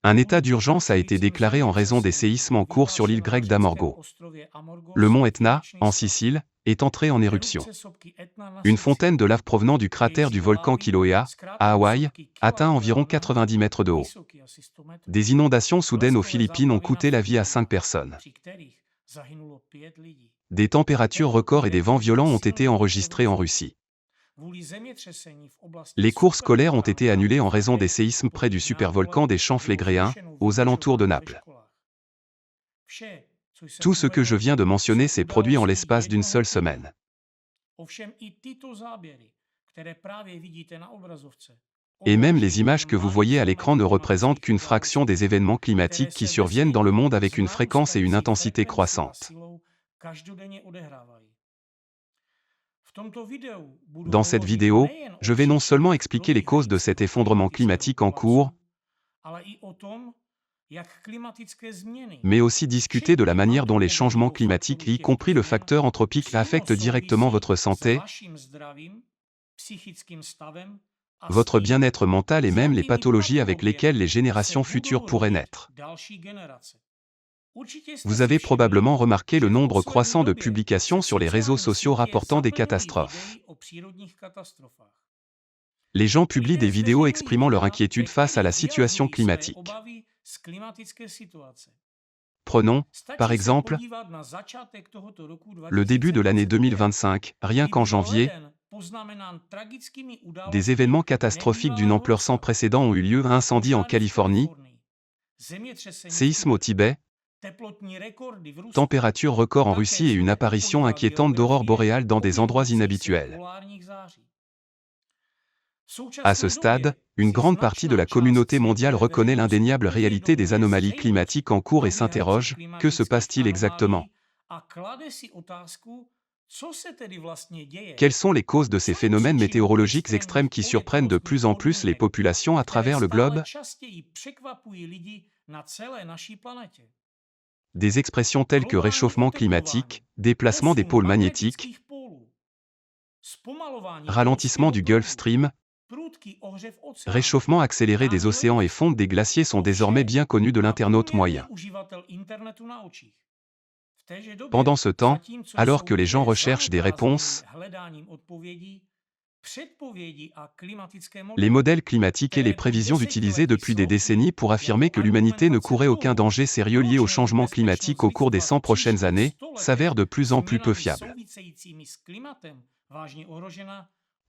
Un état d'urgence a été déclaré en raison des séismes en cours sur l'île grecque d'Amorgos. Le mont Etna, en Sicile, est entré en éruption. Une fontaine de lave provenant du cratère du volcan Kilauea, à Hawaï, atteint environ 90 mètres de haut. Des inondations soudaines aux Philippines ont coûté la vie à 5 personnes. Des températures records et des vents violents ont été enregistrés en Russie. Les cours scolaires ont été annulés en raison des séismes près du supervolcan des Champs Phlegréens, aux alentours de Naples. Tout ce que je viens de mentionner s'est produit en l'espace d'une seule semaine. Et même les images que vous voyez à l'écran ne représentent qu'une fraction des événements climatiques qui surviennent dans le monde avec une fréquence et une intensité croissantes. Dans cette vidéo, je vais non seulement expliquer les causes de cet effondrement climatique en cours, mais aussi discuter de la manière dont les changements climatiques, y compris le facteur anthropique, affectent directement votre santé, votre bien-être mental et même les pathologies avec lesquelles les générations futures pourraient naître. Vous avez probablement remarqué le nombre croissant de publications sur les réseaux sociaux rapportant des catastrophes. Les gens publient des vidéos exprimant leur inquiétude face à la situation climatique. Prenons, par exemple, le début de l'année 2025, rien qu'en janvier, des événements catastrophiques d'une ampleur sans précédent ont eu lieu: incendie en Californie, séisme au Tibet, température record en Russie et une apparition inquiétante d'aurores boréales dans des endroits inhabituels. À ce stade, une grande partie de la communauté mondiale reconnaît l'indéniable réalité des anomalies climatiques en cours et s'interroge: que se passe-t-il exactement? Quelles sont les causes de ces phénomènes météorologiques extrêmes qui surprennent de plus en plus les populations à travers le globe? Des expressions telles que réchauffement climatique, déplacement des pôles magnétiques, ralentissement du Gulf Stream, réchauffement accéléré des océans et fonte des glaciers sont désormais bien connus de l'internaute moyen. Pendant ce temps, alors que les gens recherchent des réponses, les modèles climatiques et les prévisions utilisées depuis des décennies pour affirmer que l'humanité ne courait aucun danger sérieux lié au changement climatique au cours des 100 prochaines années, s'avèrent de plus en plus peu fiables.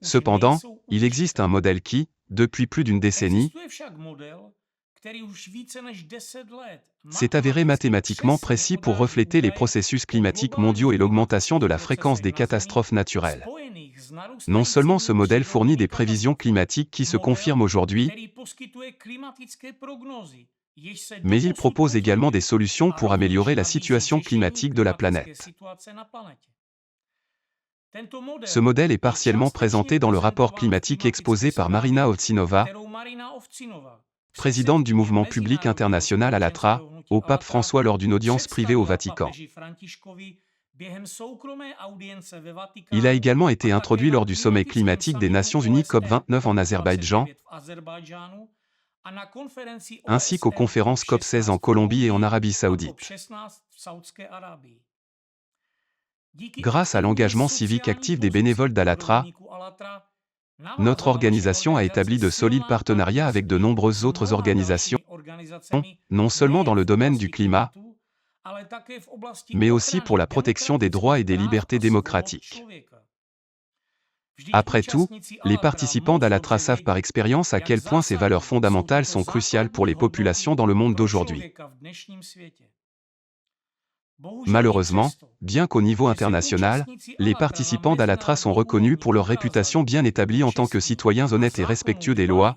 Cependant, il existe un modèle qui, depuis plus d'une décennie, s'est avéré mathématiquement précis pour refléter les processus climatiques mondiaux et l'augmentation de la fréquence des catastrophes naturelles. Non seulement ce modèle fournit des prévisions climatiques qui se confirment aujourd'hui, mais il propose également des solutions pour améliorer la situation climatique de la planète. Ce modèle est partiellement présenté dans le rapport climatique exposé par Marina Ovtsinova, présidente du mouvement public international Allatra, au pape François lors d'une audience privée au Vatican. Il a également été introduit lors du sommet climatique des Nations Unies COP29 en Azerbaïdjan, ainsi qu'aux conférences COP16 en Colombie et en Arabie Saoudite. Grâce à l'engagement civique actif des bénévoles d'Allatra, notre organisation a établi de solides partenariats avec de nombreuses autres organisations, non seulement dans le domaine du climat, mais aussi pour la protection des droits et des libertés démocratiques. Après tout, les participants d'Allatra savent par expérience à quel point ces valeurs fondamentales sont cruciales pour les populations dans le monde d'aujourd'hui. Malheureusement, bien qu'au niveau international, les participants d'Allatra sont reconnus pour leur réputation bien établie en tant que citoyens honnêtes et respectueux des lois,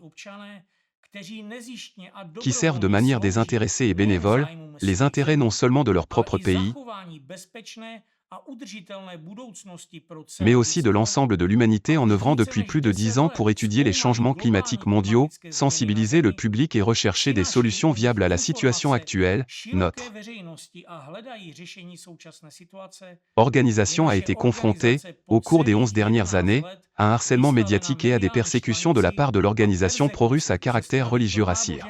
qui servent de manière désintéressée et bénévole les intérêts non seulement de leur propre pays, mais aussi de l'ensemble de l'humanité en œuvrant depuis plus de 10 ans pour étudier les changements climatiques mondiaux, sensibiliser le public et rechercher des solutions viables à la situation actuelle. Notre organisation a été confrontée, au cours des 11 dernières années, à un harcèlement médiatique et à des persécutions de la part de l'organisation pro-russe à caractère religieux Rassir.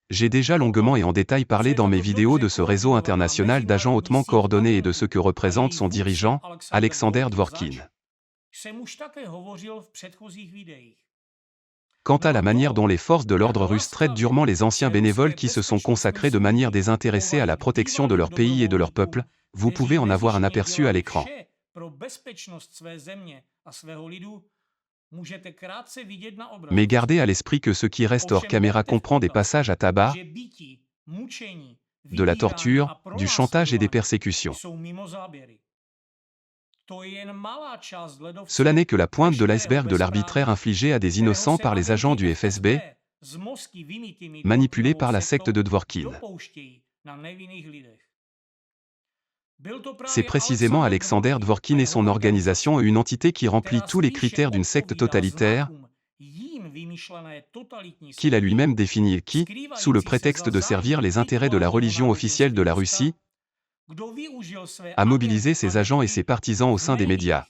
J'ai déjà longuement et en détail parlé dans mes vidéos de ce réseau international d'agents hautement coordonnés et de ce que représente son dirigeant, Alexander Dworkin. Quant à la manière dont les forces de l'ordre russes traitent durement les anciens bénévoles qui se sont consacrés de manière désintéressée à la protection de leur pays et de leur peuple, vous pouvez en avoir un aperçu à l'écran. Mais gardez à l'esprit que ce qui reste hors caméra comprend des passages à tabac, de la torture, du chantage et des persécutions. Cela n'est que la pointe de l'iceberg de l'arbitraire infligé à des innocents par les agents du FSB, manipulés par la secte de Dworkin. C'est précisément Alexander Dworkin et son organisation, une entité qui remplit tous les critères d'une secte totalitaire, qu'il a lui-même défini et qui, sous le prétexte de servir les intérêts de la religion officielle de la Russie, a mobilisé ses agents et ses partisans au sein des médias,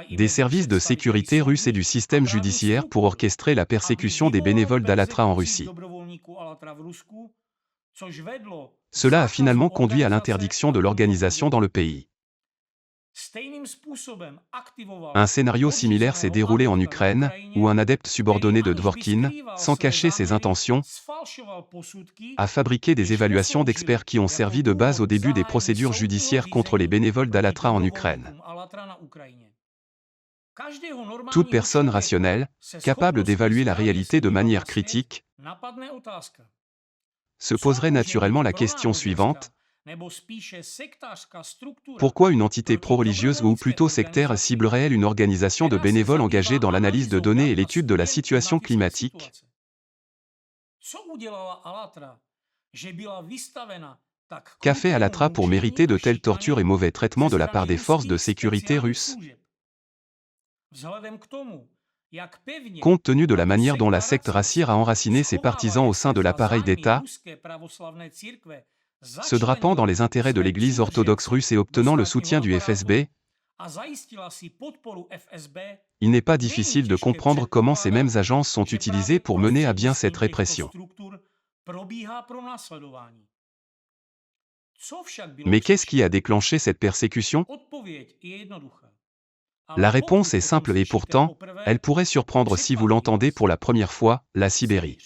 des services de sécurité russes et du système judiciaire pour orchestrer la persécution des bénévoles d'Allatra en Russie. Cela a finalement conduit à l'interdiction de l'organisation dans le pays. Un scénario similaire s'est déroulé en Ukraine, où un adepte subordonné de Dworkin, sans cacher ses intentions, a fabriqué des évaluations d'experts qui ont servi de base au début des procédures judiciaires contre les bénévoles d'Allatra en Ukraine. Toute personne rationnelle, capable d'évaluer la réalité de manière critique, se poserait naturellement la question suivante: pourquoi une entité pro-religieuse ou plutôt sectaire ciblerait-elle une organisation de bénévoles engagés dans l'analyse de données et l'étude de la situation climatique? Qu'a fait Allatra pour mériter de telles tortures et mauvais traitements de la part des forces de sécurité russes? Compte tenu de la manière dont la secte racière a enraciné ses partisans au sein de l'appareil d'État, se drapant dans les intérêts de l'Église orthodoxe russe et obtenant le soutien du FSB, il n'est pas difficile de comprendre comment ces mêmes agences sont utilisées pour mener à bien cette répression. Mais qu'est-ce qui a déclenché cette persécution? La réponse est simple et pourtant, elle pourrait surprendre si vous l'entendez pour la première fois: la Sibérie.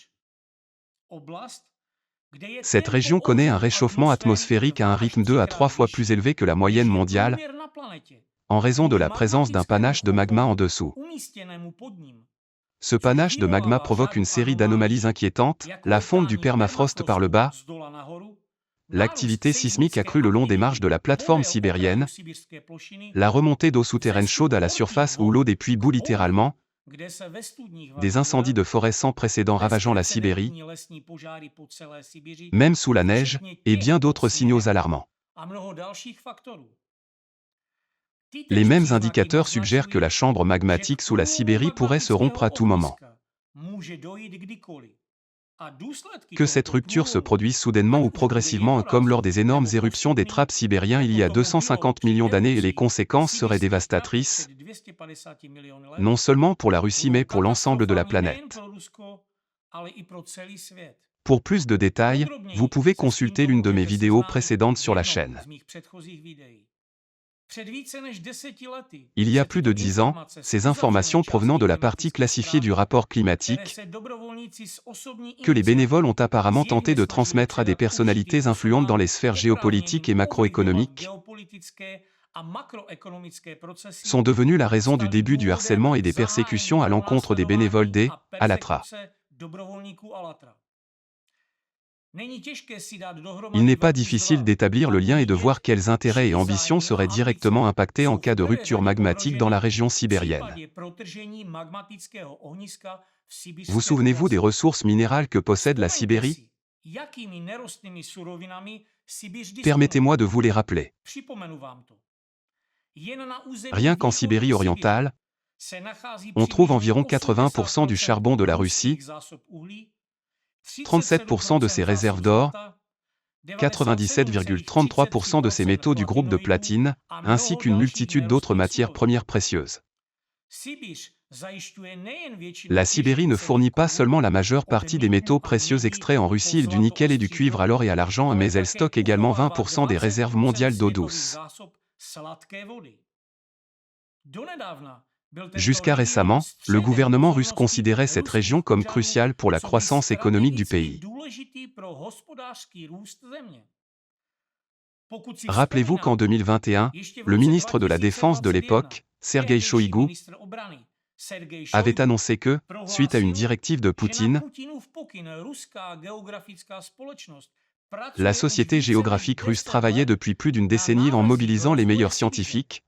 Cette région connaît un réchauffement atmosphérique à un rythme 2 à 3 fois plus élevé que la moyenne mondiale, en raison de la présence d'un panache de magma en dessous. Ce panache de magma provoque une série d'anomalies inquiétantes: la fonte du permafrost par le bas, l'activité sismique accrue le long des marges de la plateforme sibérienne, la remontée d'eau souterraine chaude à la surface où l'eau des puits bout littéralement, des incendies de forêt sans précédent ravageant la Sibérie, même sous la neige, et bien d'autres signaux alarmants. Les mêmes indicateurs suggèrent que la chambre magmatique sous la Sibérie pourrait se rompre à tout moment. Que cette rupture se produise soudainement ou progressivement comme lors des énormes éruptions des trappes sibériens il y a 250 millions d'années, et les conséquences seraient dévastatrices, non seulement pour la Russie mais pour l'ensemble de la planète. Pour plus de détails, vous pouvez consulter l'une de mes vidéos précédentes sur la chaîne. Il y a plus de 10 ans, ces informations provenant de la partie classifiée du rapport climatique, que les bénévoles ont apparemment tenté de transmettre à des personnalités influentes dans les sphères géopolitiques et macroéconomiques, sont devenus la raison du début du harcèlement et des persécutions à l'encontre des bénévoles des Allatra. Il n'est pas difficile d'établir le lien et de voir quels intérêts et ambitions seraient directement impactés en cas de rupture magmatique dans la région sibérienne. Vous souvenez-vous des ressources minérales que possède la Sibérie? Permettez-moi de vous les rappeler. Rien qu'en Sibérie orientale, on trouve environ 80% du charbon de la Russie, 37% de ses réserves d'or, 97,33% de ses métaux du groupe de platine, ainsi qu'une multitude d'autres matières premières précieuses. La Sibérie ne fournit pas seulement la majeure partie des métaux précieux extraits en Russie, du nickel et du cuivre à l'or et à l'argent, mais elle stocke également 20% des réserves mondiales d'eau douce. Jusqu'à récemment, le gouvernement russe considérait cette région comme cruciale pour la croissance économique du pays. Rappelez-vous qu'en 2021, le ministre de la Défense de l'époque, Sergueï Shoïgu, avait annoncé que, suite à une directive de Poutine, la société géographique russe travaillait depuis plus d'une décennie en mobilisant les meilleurs scientifiques,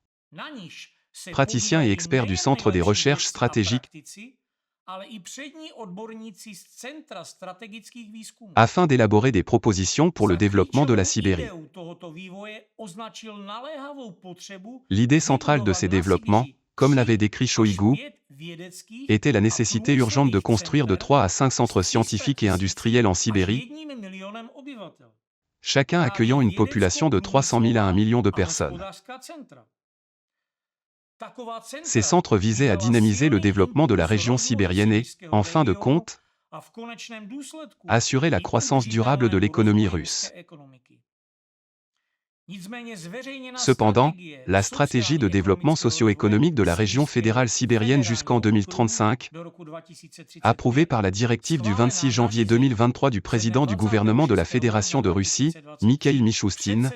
praticiens et experts du Centre des recherches stratégiques afin d'élaborer des propositions pour le développement de la Sibérie. L'idée centrale de ces développements, comme l'avait décrit Shoïgu, était la nécessité urgente de construire de 3 à 5 centres scientifiques et industriels en Sibérie, chacun accueillant une population de 300 000 à 1 million de personnes. Ces centres visaient à dynamiser le développement de la région sibérienne et, en fin de compte, assurer la croissance durable de l'économie russe. Cependant, la stratégie de développement socio-économique de la région fédérale sibérienne jusqu'en 2035, approuvée par la directive du 26 janvier 2023 du président du gouvernement de la Fédération de Russie, Mikhaïl Mishustin,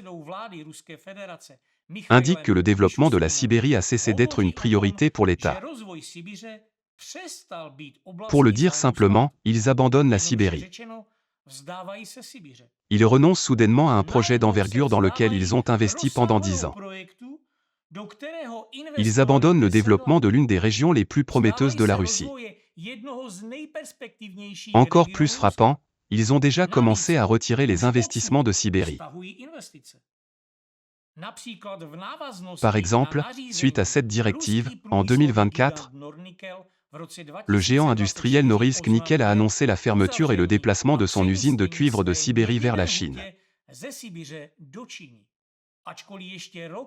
indique que le développement de la Sibérie a cessé d'être une priorité pour l'État. Pour le dire simplement, ils abandonnent la Sibérie. Ils renoncent soudainement à un projet d'envergure dans lequel ils ont investi pendant 10 ans. Ils abandonnent le développement de l'une des régions les plus prometteuses de la Russie. Encore plus frappant, ils ont déjà commencé à retirer les investissements de Sibérie. Par exemple, suite à cette directive, en 2024, le géant industriel Norilsk Nickel a annoncé la fermeture et le déplacement de son usine de cuivre de Sibérie vers la Chine.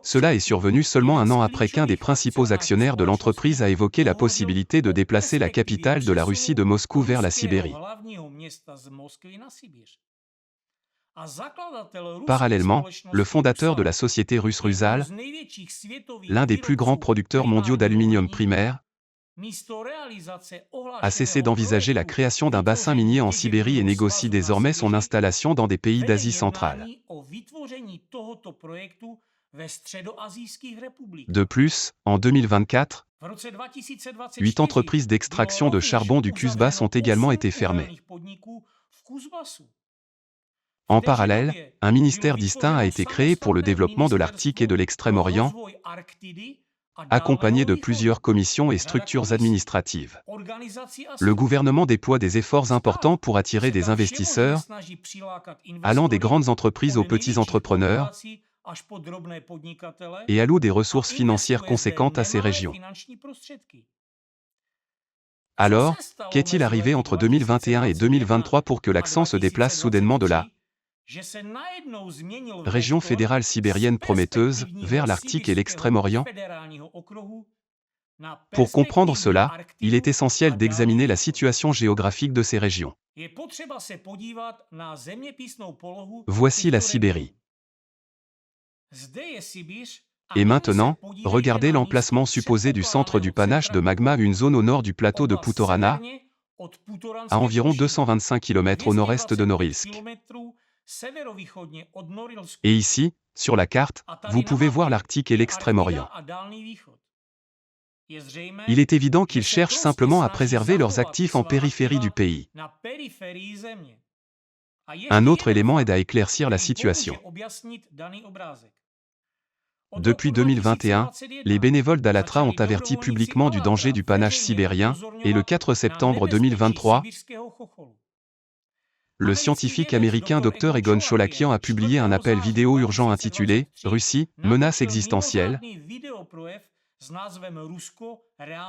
Cela est survenu seulement un an après qu'un des principaux actionnaires de l'entreprise a évoqué la possibilité de déplacer la capitale de la Russie de Moscou vers la Sibérie. Parallèlement, le fondateur de la société russe Rusal, l'un des plus grands producteurs mondiaux d'aluminium primaire, a cessé d'envisager la création d'un bassin minier en Sibérie et négocie désormais son installation dans des pays d'Asie centrale. De plus, en 2024, 8 entreprises d'extraction de charbon du Kuzbass ont également été fermées. En parallèle, un ministère distinct a été créé pour le développement de l'Arctique et de l'Extrême-Orient, accompagné de plusieurs commissions et structures administratives. Le gouvernement déploie des efforts importants pour attirer des investisseurs, allant des grandes entreprises aux petits entrepreneurs, et alloue des ressources financières conséquentes à ces régions. Alors, qu'est-il arrivé entre 2021 et 2023 pour que l'accent se déplace soudainement de la région fédérale sibérienne prometteuse vers l'Arctique et l'Extrême-Orient? Pour comprendre cela, il est essentiel d'examiner la situation géographique de ces régions. Voici la Sibérie. Et maintenant, regardez l'emplacement supposé du centre du panache de magma, une zone au nord du plateau de Poutorana, à environ 225 km au nord-est de Norilsk. Et ici, sur la carte, vous pouvez voir l'Arctique et l'Extrême-Orient. Il est évident qu'ils cherchent simplement à préserver leurs actifs en périphérie du pays. Un autre élément aide à éclaircir la situation. Depuis 2021, les bénévoles d'Allatra ont averti publiquement du danger du panache sibérien, et le 4 septembre 2023, le scientifique américain Dr Egon Cholakian a publié un appel vidéo urgent intitulé « Russie, menace existentielle »,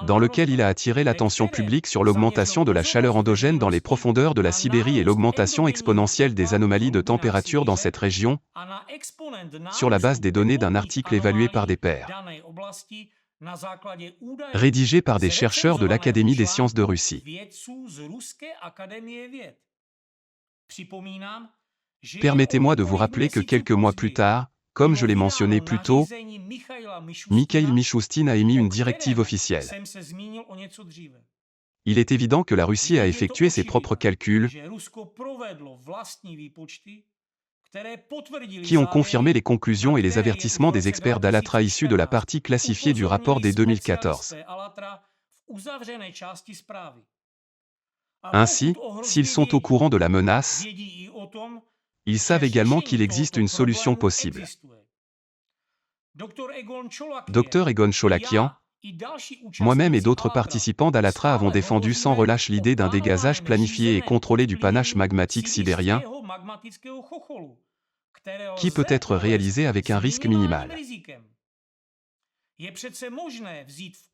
dans lequel il a attiré l'attention publique sur l'augmentation de la chaleur endogène dans les profondeurs de la Sibérie et l'augmentation exponentielle des anomalies de température dans cette région, sur la base des données d'un article évalué par des pairs. rédigé par des chercheurs de l'Académie des sciences de Russie. Permettez-moi de vous rappeler que quelques mois plus tard, comme je l'ai mentionné plus tôt, Mikhail Mishustin a émis une directive officielle. Il est évident que la Russie a effectué ses propres calculs qui ont confirmé les conclusions et les avertissements des experts d'Allatra issus de la partie classifiée du rapport des 2014. Ainsi, s'ils sont au courant de la menace, ils savent également qu'il existe une solution possible. Dr Egon Cholakian, moi-même et d'autres participants d'Allatra avons défendu sans relâche l'idée d'un dégazage planifié et contrôlé du panache magmatique sibérien, qui peut être réalisé avec un risque minimal.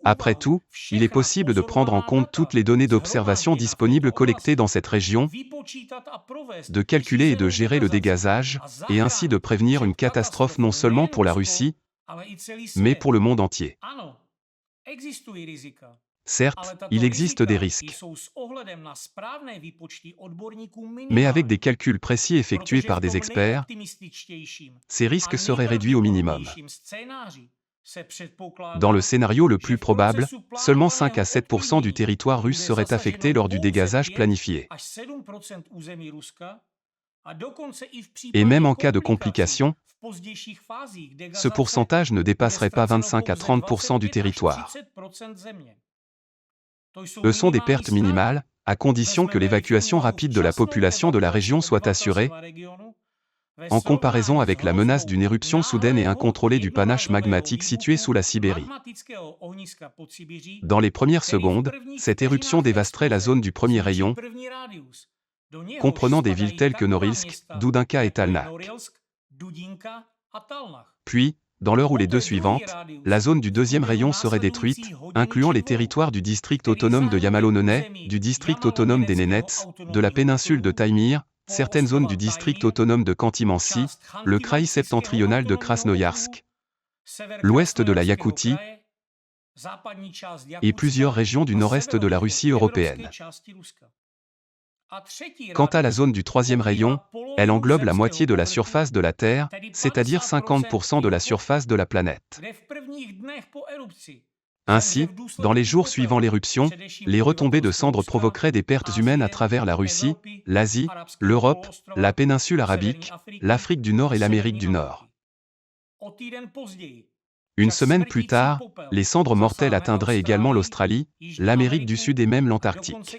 Après tout, il est possible de prendre en compte toutes les données d'observation disponibles collectées dans cette région, de calculer et de gérer le dégazage, et ainsi de prévenir une catastrophe non seulement pour la Russie, mais pour le monde entier. Certes, il existe des risques, mais avec des calculs précis effectués par des experts, ces risques seraient réduits au minimum. Dans le scénario le plus probable, seulement 5 à 7% du territoire russe serait affecté lors du dégazage planifié. Et même en cas de complications, ce pourcentage ne dépasserait pas 25 à 30% du territoire. Ce sont des pertes minimales, à condition que l'évacuation rapide de la population de la région soit assurée, en comparaison avec la menace d'une éruption soudaine et incontrôlée du panache magmatique situé sous la Sibérie. Dans les premières secondes, cette éruption dévasterait la zone du premier rayon, comprenant des villes telles que Norilsk, Doudinka et Talnakh. Puis, dans l'heure ou les deux suivantes, la zone du deuxième rayon serait détruite, incluant les territoires du district autonome de Yamalo-Nenets, du district autonome des Nenets, de la péninsule de Taïmyr, certaines zones du district autonome de Khanty-Mansi, le kraï septentrional de Krasnoyarsk, l'ouest de la Yakoutie, et plusieurs régions du nord-est de la Russie européenne. Quant à la zone du troisième rayon, elle englobe la moitié de la surface de la Terre, c'est-à-dire 50% de la surface de la planète. Ainsi, dans les jours suivant l'éruption, les retombées de cendres provoqueraient des pertes humaines à travers la Russie, l'Asie, l'Europe, la péninsule arabique, l'Afrique du Nord et l'Amérique du Nord. Une semaine plus tard, les cendres mortelles atteindraient également l'Australie, l'Amérique du Sud et même l'Antarctique.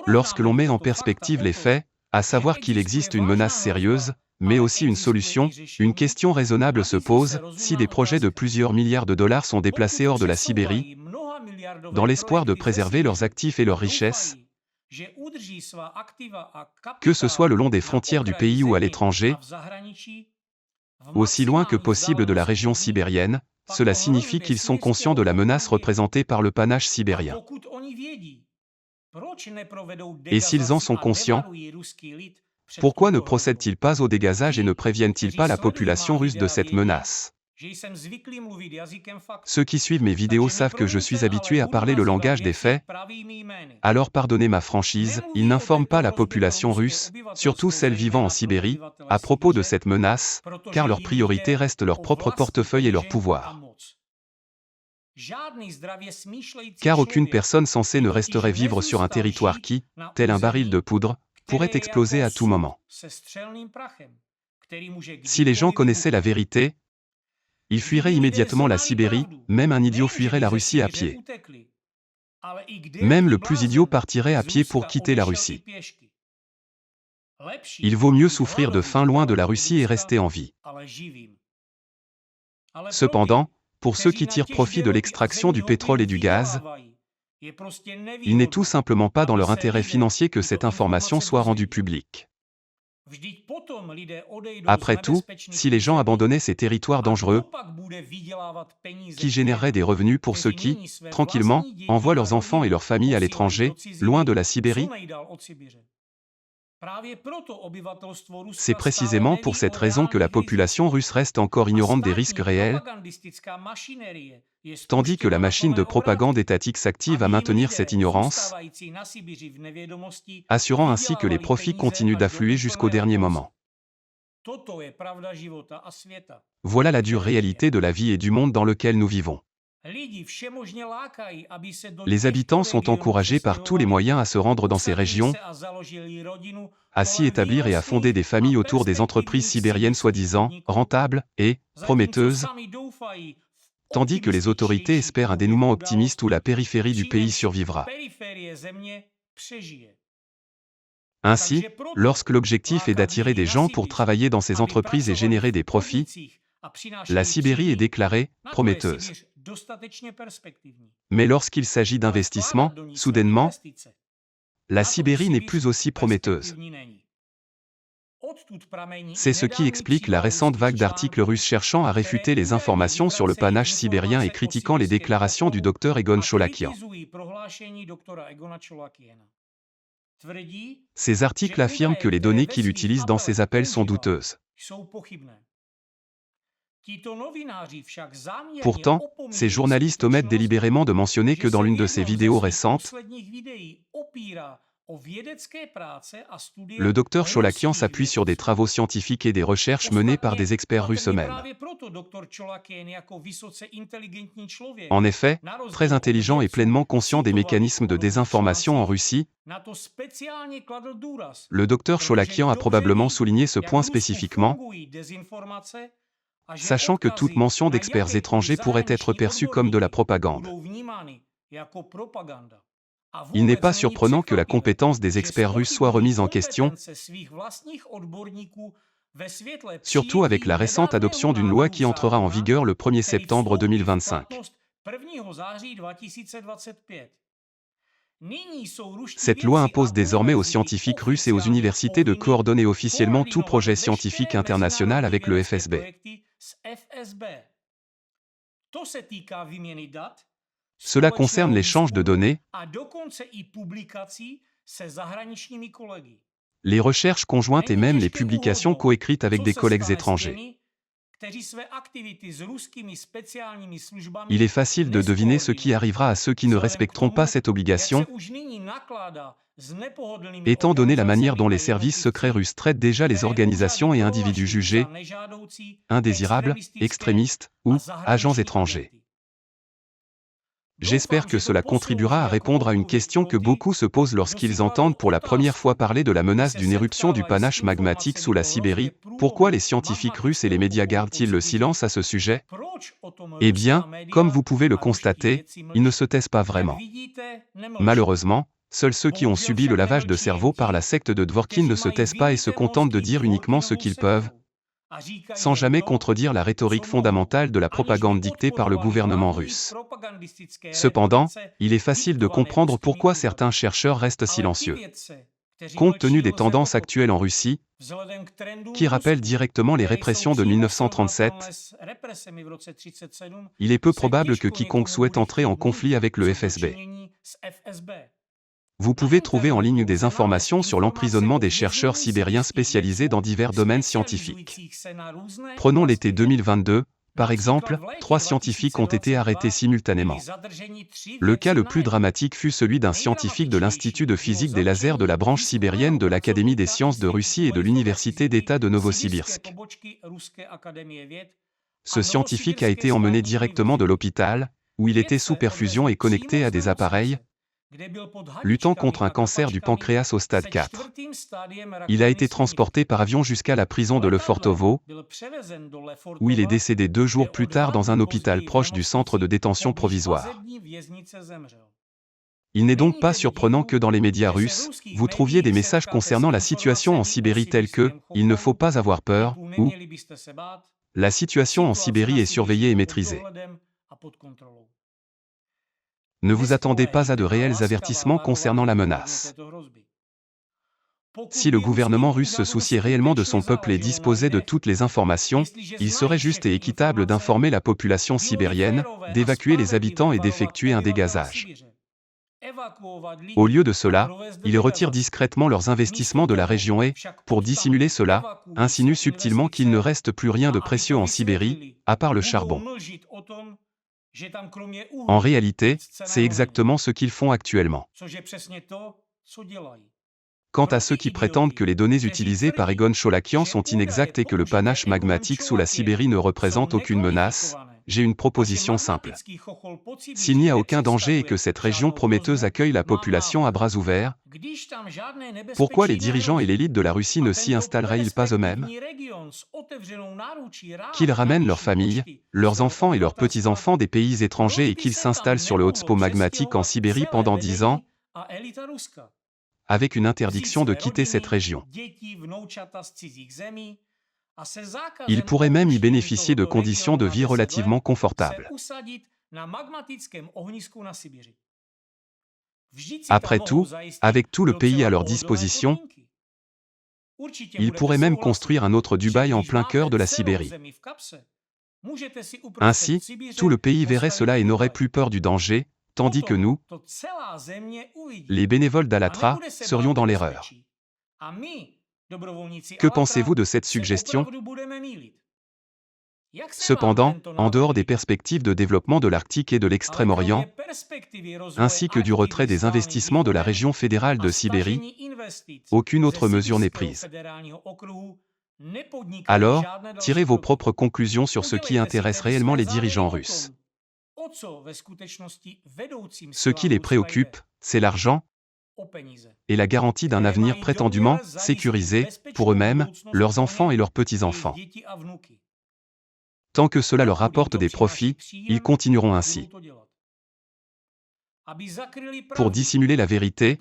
Lorsque l'on met en perspective les faits, à savoir qu'il existe une menace sérieuse, mais aussi une solution, une question raisonnable se pose, si des projets de plusieurs milliards de dollars sont déplacés hors de la Sibérie, dans l'espoir de préserver leurs actifs et leurs richesses, que ce soit le long des frontières du pays ou à l'étranger, aussi loin que possible de la région sibérienne, cela signifie qu'ils sont conscients de la menace représentée par le panache sibérien. Et s'ils en sont conscients, pourquoi ne procèdent-ils pas au dégazage et ne préviennent-ils pas la population russe de cette menace? Ceux qui suivent mes vidéos savent que je suis habitué à parler le langage des faits, alors pardonnez ma franchise, ils n'informent pas la population russe, surtout celle vivant en Sibérie, à propos de cette menace, car leur priorité reste leur propre portefeuille et leur pouvoir. Car aucune personne sensée ne resterait vivre sur un territoire qui, tel un baril de poudre, pourrait exploser à tout moment. Si les gens connaissaient la vérité, ils fuiraient immédiatement la Sibérie, même un idiot fuirait la Russie à pied. Même le plus idiot partirait à pied pour quitter la Russie. Il vaut mieux souffrir de faim loin de la Russie et rester en vie. Cependant, pour ceux qui tirent profit de l'extraction du pétrole et du gaz, il n'est tout simplement pas dans leur intérêt financier que cette information soit rendue publique. Après tout, si les gens abandonnaient ces territoires dangereux, qui généreraient des revenus pour ceux qui, tranquillement, envoient leurs enfants et leurs familles à l'étranger, loin de la Sibérie, C'est précisément pour cette raison que la population russe reste encore ignorante des risques réels, tandis que la machine de propagande étatique s'active à maintenir cette ignorance, assurant ainsi que les profits continuent d'affluer jusqu'au dernier moment. Voilà la dure réalité de la vie et du monde dans lequel nous vivons. Les habitants sont encouragés par tous les moyens à se rendre dans ces régions, à s'y établir et à fonder des familles autour des entreprises sibériennes soi-disant rentables et prometteuses, tandis que les autorités espèrent un dénouement optimiste où la périphérie du pays survivra. Ainsi, lorsque l'objectif est d'attirer des gens pour travailler dans ces entreprises et générer des profits, la Sibérie est déclarée prometteuse. Mais lorsqu'il s'agit d'investissement, soudainement, la Sibérie n'est plus aussi prometteuse. C'est ce qui explique la récente vague d'articles russes cherchant à réfuter les informations sur le panache sibérien et critiquant les déclarations du Dr Egon Cholakian. Ces articles affirment que les données qu'il utilise dans ses appels sont douteuses. Pourtant, ces journalistes omettent délibérément de mentionner que dans l'une de ses vidéos récentes, le docteur Cholakian s'appuie sur des travaux scientifiques et des recherches menées par des experts russes eux-mêmes. En effet, très intelligent et pleinement conscient des mécanismes de désinformation en Russie, le docteur Cholakian a probablement souligné ce point spécifiquement, sachant que toute mention d'experts étrangers pourrait être perçue comme de la propagande. Il n'est pas surprenant que la compétence des experts russes soit remise en question, surtout avec la récente adoption d'une loi qui entrera en vigueur le 1er septembre 2025. Cette loi impose désormais aux scientifiques russes et aux universités de coordonner officiellement tout projet scientifique international avec le FSB. Cela concerne l'échange de données, les recherches conjointes et même les publications coécrites avec des collègues étrangers. Il est facile de deviner ce qui arrivera à ceux qui ne respecteront pas cette obligation, étant donné la manière dont les services secrets russes traitent déjà les organisations et individus jugés indésirables, extrémistes ou agents étrangers. J'espère que cela contribuera à répondre à une question que beaucoup se posent lorsqu'ils entendent pour la première fois parler de la menace d'une éruption du panache magmatique sous la Sibérie. Pourquoi les scientifiques russes et les médias gardent-ils le silence à ce sujet? Eh bien, comme vous pouvez le constater, ils ne se taisent pas vraiment. Malheureusement, seuls ceux qui ont subi le lavage de cerveau par la secte de Dvorkin ne se taisent pas et se contentent de dire uniquement ce qu'ils peuvent, sans jamais contredire la rhétorique fondamentale de la propagande dictée par le gouvernement russe. Cependant, il est facile de comprendre pourquoi certains chercheurs restent silencieux. Compte tenu des tendances actuelles en Russie, qui rappellent directement les répressions de 1937, il est peu probable que quiconque souhaite entrer en conflit avec le FSB. Vous pouvez trouver en ligne des informations sur l'emprisonnement des chercheurs sibériens spécialisés dans divers domaines scientifiques. Prenons l'été 2022, par exemple, 3 scientifiques ont été arrêtés simultanément. Le cas le plus dramatique fut celui d'un scientifique de l'Institut de physique des lasers de la branche sibérienne de l'Académie des sciences de Russie et de l'Université d'État de Novosibirsk. Ce scientifique a été emmené directement de l'hôpital, où il était sous perfusion et connecté à des appareils, luttant contre un cancer du pancréas au stade 4. Il a été transporté par avion jusqu'à la prison de Lefortovo, où il est décédé 2 jours plus tard dans un hôpital proche du centre de détention provisoire. Il n'est donc pas surprenant que dans les médias russes, vous trouviez des messages concernant la situation en Sibérie tels que « il ne faut pas avoir peur » ou « la situation en Sibérie est surveillée et maîtrisée ». Ne vous attendez pas à de réels avertissements concernant la menace. Si le gouvernement russe se souciait réellement de son peuple et disposait de toutes les informations, il serait juste et équitable d'informer la population sibérienne, d'évacuer les habitants et d'effectuer un dégazage. Au lieu de cela, ils retirent discrètement leurs investissements de la région et, pour dissimuler cela, insinuent subtilement qu'il ne reste plus rien de précieux en Sibérie, à part le charbon. En réalité, c'est exactement ce qu'ils font actuellement. Quant à ceux qui prétendent que les données utilisées par Egon Cholakian sont inexactes et que le panache magmatique sous la Sibérie ne représente aucune menace, j'ai une proposition simple. S'il n'y a aucun danger et que cette région prometteuse accueille la population à bras ouverts, pourquoi les dirigeants et l'élite de la Russie ne s'y installeraient-ils pas eux-mêmes? Qu'ils ramènent leurs familles, leurs enfants et leurs petits-enfants des pays étrangers et qu'ils s'installent sur le hotspot magmatique en Sibérie pendant 10 ans, avec une interdiction de quitter cette région. Ils pourraient même y bénéficier de conditions de vie relativement confortables. Après tout, avec tout le pays à leur disposition, ils pourraient même construire un autre Dubaï en plein cœur de la Sibérie. Ainsi, tout le pays verrait cela et n'aurait plus peur du danger, tandis que nous, les bénévoles d'Allatra, serions dans l'erreur. Que pensez-vous de cette suggestion? Cependant, en dehors des perspectives de développement de l'Arctique et de l'Extrême-Orient, ainsi que du retrait des investissements de la région fédérale de Sibérie, aucune autre mesure n'est prise. Alors, tirez vos propres conclusions sur ce qui intéresse réellement les dirigeants russes. Ce qui les préoccupe, c'est l'argent et la garantie d'un avenir prétendument sécurisé pour eux-mêmes, leurs enfants et leurs petits-enfants. Tant que cela leur rapporte des profits, ils continueront ainsi. Pour dissimuler la vérité,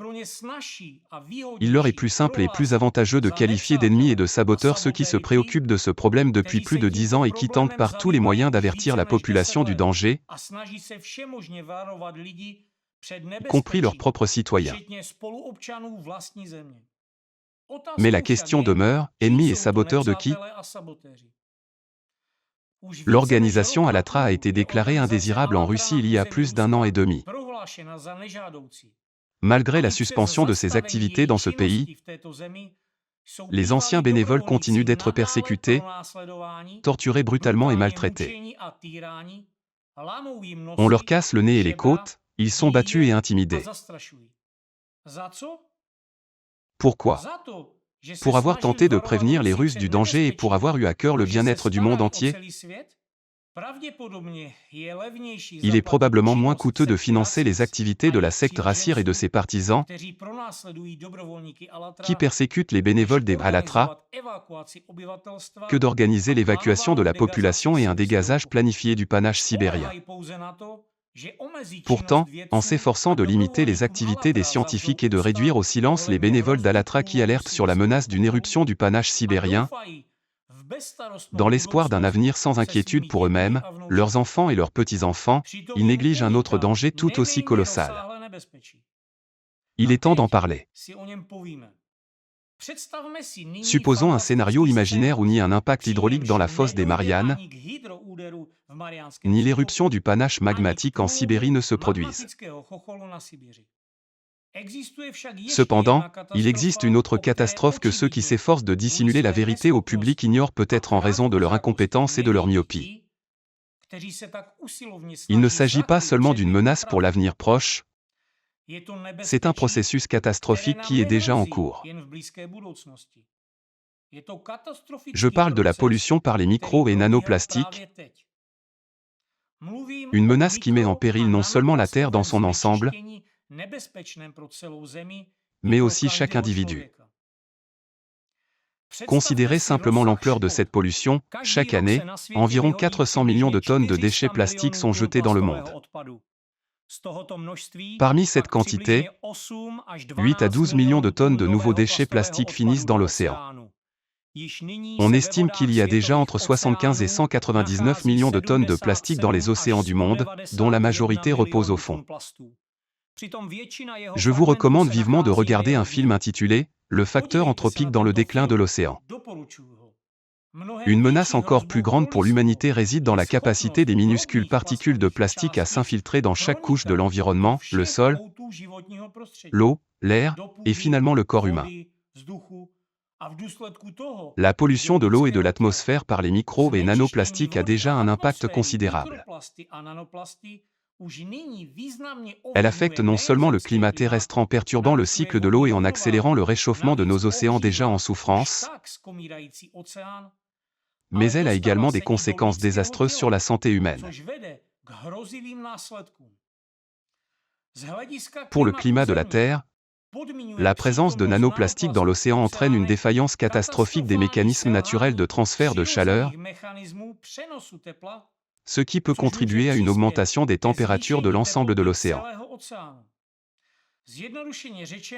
il leur est plus simple et plus avantageux de qualifier d'ennemis et de saboteurs ceux qui se préoccupent de ce problème depuis plus de 10 ans et qui tentent par tous les moyens d'avertir la population du danger, y compris leurs propres citoyens. Mais la question demeure, ennemis et saboteurs de qui? L'organisation Allatra a été déclarée indésirable en Russie il y a plus d'1 an et demi. Malgré la suspension de ses activités dans ce pays, les anciens bénévoles continuent d'être persécutés, torturés brutalement et maltraités. On leur casse le nez et les côtes, ils sont battus et intimidés. Pourquoi? Pour avoir tenté de prévenir les Russes du danger et pour avoir eu à cœur le bien-être du monde entier? Il est probablement moins coûteux de financer les activités de la secte Rassir et de ses partisans, qui persécutent les bénévoles des Allatra, que d'organiser l'évacuation de la population et un dégazage planifié du panache sibérien. Pourtant, en s'efforçant de limiter les activités des scientifiques et de réduire au silence les bénévoles d'Allatra qui alertent sur la menace d'une éruption du panache sibérien, dans l'espoir d'un avenir sans inquiétude pour eux-mêmes, leurs enfants et leurs petits-enfants, ils négligent un autre danger tout aussi colossal. Il est temps d'en parler. Supposons un scénario imaginaire où ni un impact hydraulique dans la fosse des Mariannes, ni l'éruption du panache magmatique en Sibérie ne se produisent. Cependant, il existe une autre catastrophe que ceux qui s'efforcent de dissimuler la vérité au public ignorent peut-être en raison de leur incompétence et de leur myopie. Il ne s'agit pas seulement d'une menace pour l'avenir proche, c'est un processus catastrophique qui est déjà en cours. Je parle de la pollution par les micro- et nanoplastiques, une menace qui met en péril non seulement la Terre dans son ensemble, mais aussi chaque individu. Considérez simplement l'ampleur de cette pollution, chaque année, environ 400 millions de tonnes de déchets plastiques sont jetés dans le monde. Parmi cette quantité, 8 à 12 millions de tonnes de nouveaux déchets plastiques finissent dans l'océan. On estime qu'il y a déjà entre 75 et 199 millions de tonnes de plastique dans les océans du monde, dont la majorité repose au fond. Je vous recommande vivement de regarder un film intitulé « Le facteur anthropique dans le déclin de l'océan ». Une menace encore plus grande pour l'humanité réside dans la capacité des minuscules particules de plastique à s'infiltrer dans chaque couche de l'environnement, le sol, l'eau, l'air, et finalement le corps humain. La pollution de l'eau et de l'atmosphère par les micro- et nanoplastiques a déjà un impact considérable. Elle affecte non seulement le climat terrestre en perturbant le cycle de l'eau et en accélérant le réchauffement de nos océans déjà en souffrance, mais elle a également des conséquences désastreuses sur la santé humaine. Pour le climat de la Terre, la présence de nanoplastiques dans l'océan entraîne une défaillance catastrophique des mécanismes naturels de transfert de chaleur, ce qui peut contribuer à une augmentation des températures de l'ensemble de l'océan.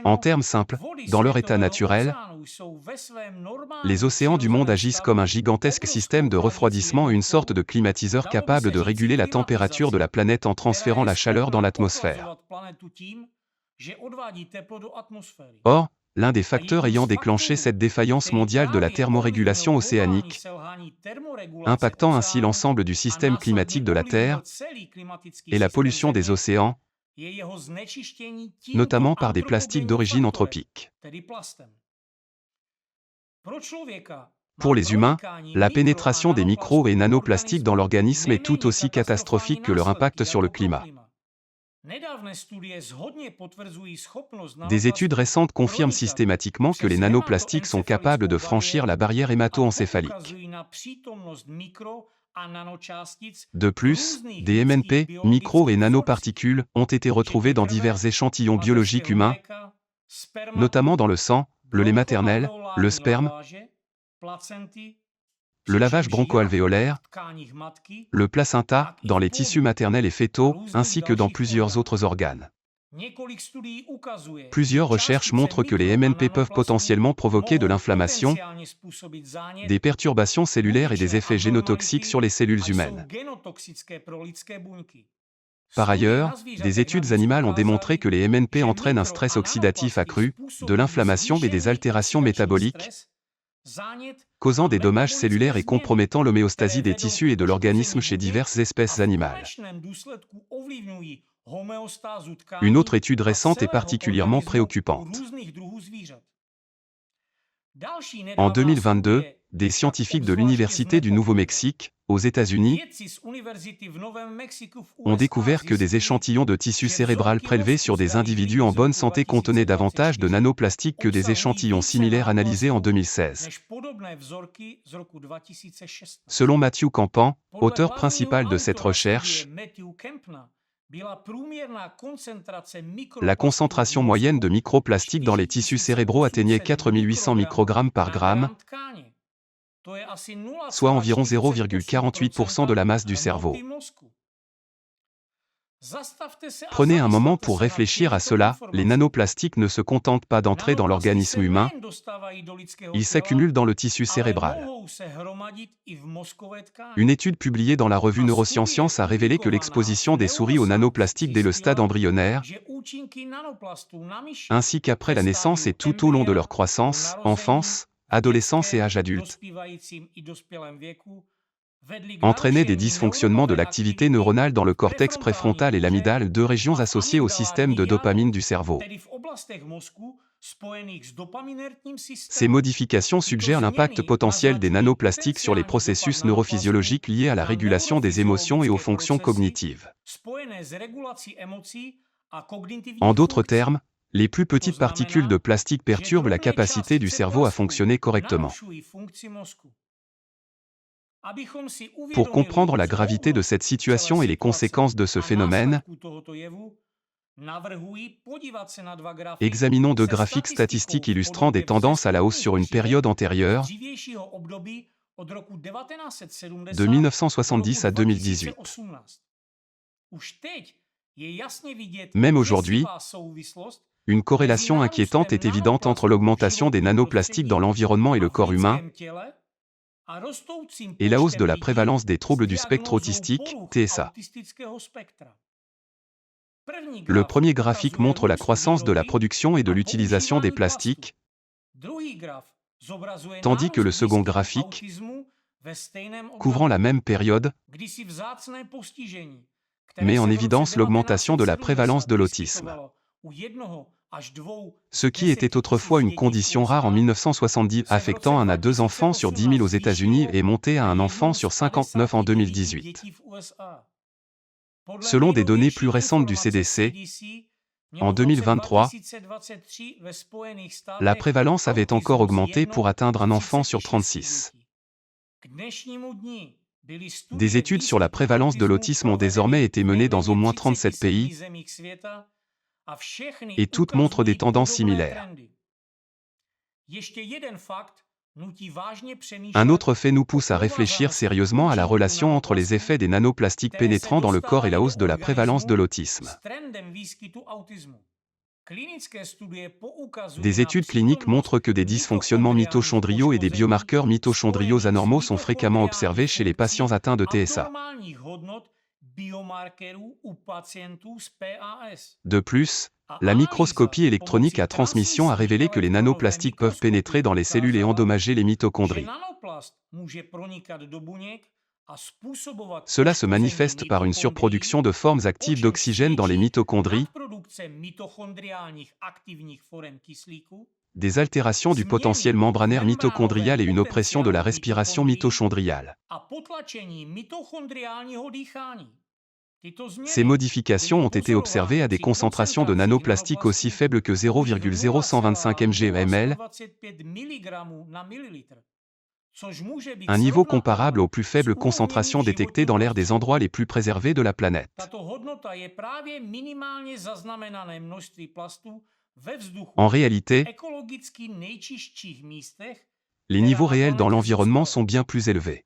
En termes simples, dans leur état naturel, les océans du monde agissent comme un gigantesque système de refroidissement et une sorte de climatiseur capable de réguler la température de la planète en transférant la chaleur dans l'atmosphère. Or, l'un des facteurs ayant déclenché cette défaillance mondiale de la thermorégulation océanique, impactant ainsi l'ensemble du système climatique de la Terre, est la pollution des océans, notamment par des plastiques d'origine anthropique. Pour les humains, la pénétration des micro- et nanoplastiques dans l'organisme est tout aussi catastrophique que leur impact sur le climat. Des études récentes confirment systématiquement que les nanoplastiques sont capables de franchir la barrière hémato-encéphalique. De plus, des MNP, micro- et nanoparticules, ont été retrouvées dans divers échantillons biologiques humains, notamment dans le sang, le lait maternel, le sperme, le lavage broncho-alvéolaire, le placenta, dans les tissus maternels et fœtaux, ainsi que dans plusieurs autres organes. Plusieurs recherches montrent que les MNP peuvent potentiellement provoquer de l'inflammation, des perturbations cellulaires et des effets génotoxiques sur les cellules humaines. Par ailleurs, des études animales ont démontré que les MNP entraînent un stress oxydatif accru, de l'inflammation et des altérations métaboliques, causant des dommages cellulaires et compromettant l'homéostasie des tissus et de l'organisme chez diverses espèces animales. Une autre étude récente est particulièrement préoccupante. En 2022, des scientifiques de l'Université du Nouveau-Mexique, aux États-Unis, ont découvert que des échantillons de tissu cérébral prélevés sur des individus en bonne santé contenaient davantage de nanoplastiques que des échantillons similaires analysés en 2016. Selon Matthew Campan, auteur principal de cette recherche, la concentration moyenne de microplastiques dans les tissus cérébraux atteignait 4800 microgrammes par gramme, soit environ 0,48% de la masse du cerveau. Prenez un moment pour réfléchir à cela, les nanoplastiques ne se contentent pas d'entrer dans l'organisme humain, ils s'accumulent dans le tissu cérébral. Une étude publiée dans la revue Neurosciences a révélé que l'exposition des souris aux nanoplastiques dès le stade embryonnaire, ainsi qu'après la naissance et tout au long de leur croissance, enfance, adolescence et âge adulte, entraînait des dysfonctionnements de l'activité neuronale dans le cortex préfrontal et l'amygdale, deux régions associées au système de dopamine du cerveau. Ces modifications suggèrent l'impact potentiel des nanoplastiques sur les processus neurophysiologiques liés à la régulation des émotions et aux fonctions cognitives. En d'autres termes, les plus petites particules de plastique perturbent la capacité du cerveau à fonctionner correctement. Pour comprendre la gravité de cette situation et les conséquences de ce phénomène, examinons deux graphiques statistiques illustrant des tendances à la hausse sur une période antérieure, de 1970 à 2018. Même aujourd'hui, une corrélation inquiétante est évidente entre l'augmentation des nanoplastiques dans l'environnement et le corps humain, et la hausse de la prévalence des troubles du spectre autistique, TSA. Le premier graphique montre la croissance de la production et de l'utilisation des plastiques, tandis que le second graphique, couvrant la même période, met en évidence l'augmentation de la prévalence de l'autisme. Ce qui était autrefois une condition rare en 1970, affectant 1 à 2 enfants sur 10 000 aux États-Unis, est monté à un enfant sur 59 en 2018. Selon des données plus récentes du CDC, en 2023, la prévalence avait encore augmenté pour atteindre un enfant sur 36. Des études sur la prévalence de l'autisme ont désormais été menées dans au moins 37 pays, et toutes montrent des tendances similaires. Un autre fait nous pousse à réfléchir sérieusement à la relation entre les effets des nanoplastiques pénétrant dans le corps et la hausse de la prévalence de l'autisme. Des études cliniques montrent que des dysfonctionnements mitochondriaux et des biomarqueurs mitochondriaux anormaux sont fréquemment observés chez les patients atteints de TSA. De plus, la microscopie électronique à transmission a révélé que les nanoplastiques peuvent pénétrer dans les cellules et endommager les mitochondries. Cela se manifeste par une surproduction de formes actives d'oxygène dans les mitochondries, des altérations du potentiel membranaire mitochondrial et une oppression de la respiration mitochondriale. Ces modifications ont été observées à des concentrations de nanoplastiques aussi faibles que 0,0125 mg/ml, un niveau comparable aux plus faibles concentrations détectées dans l'air des endroits les plus préservés de la planète. En réalité, les niveaux réels dans l'environnement sont bien plus élevés.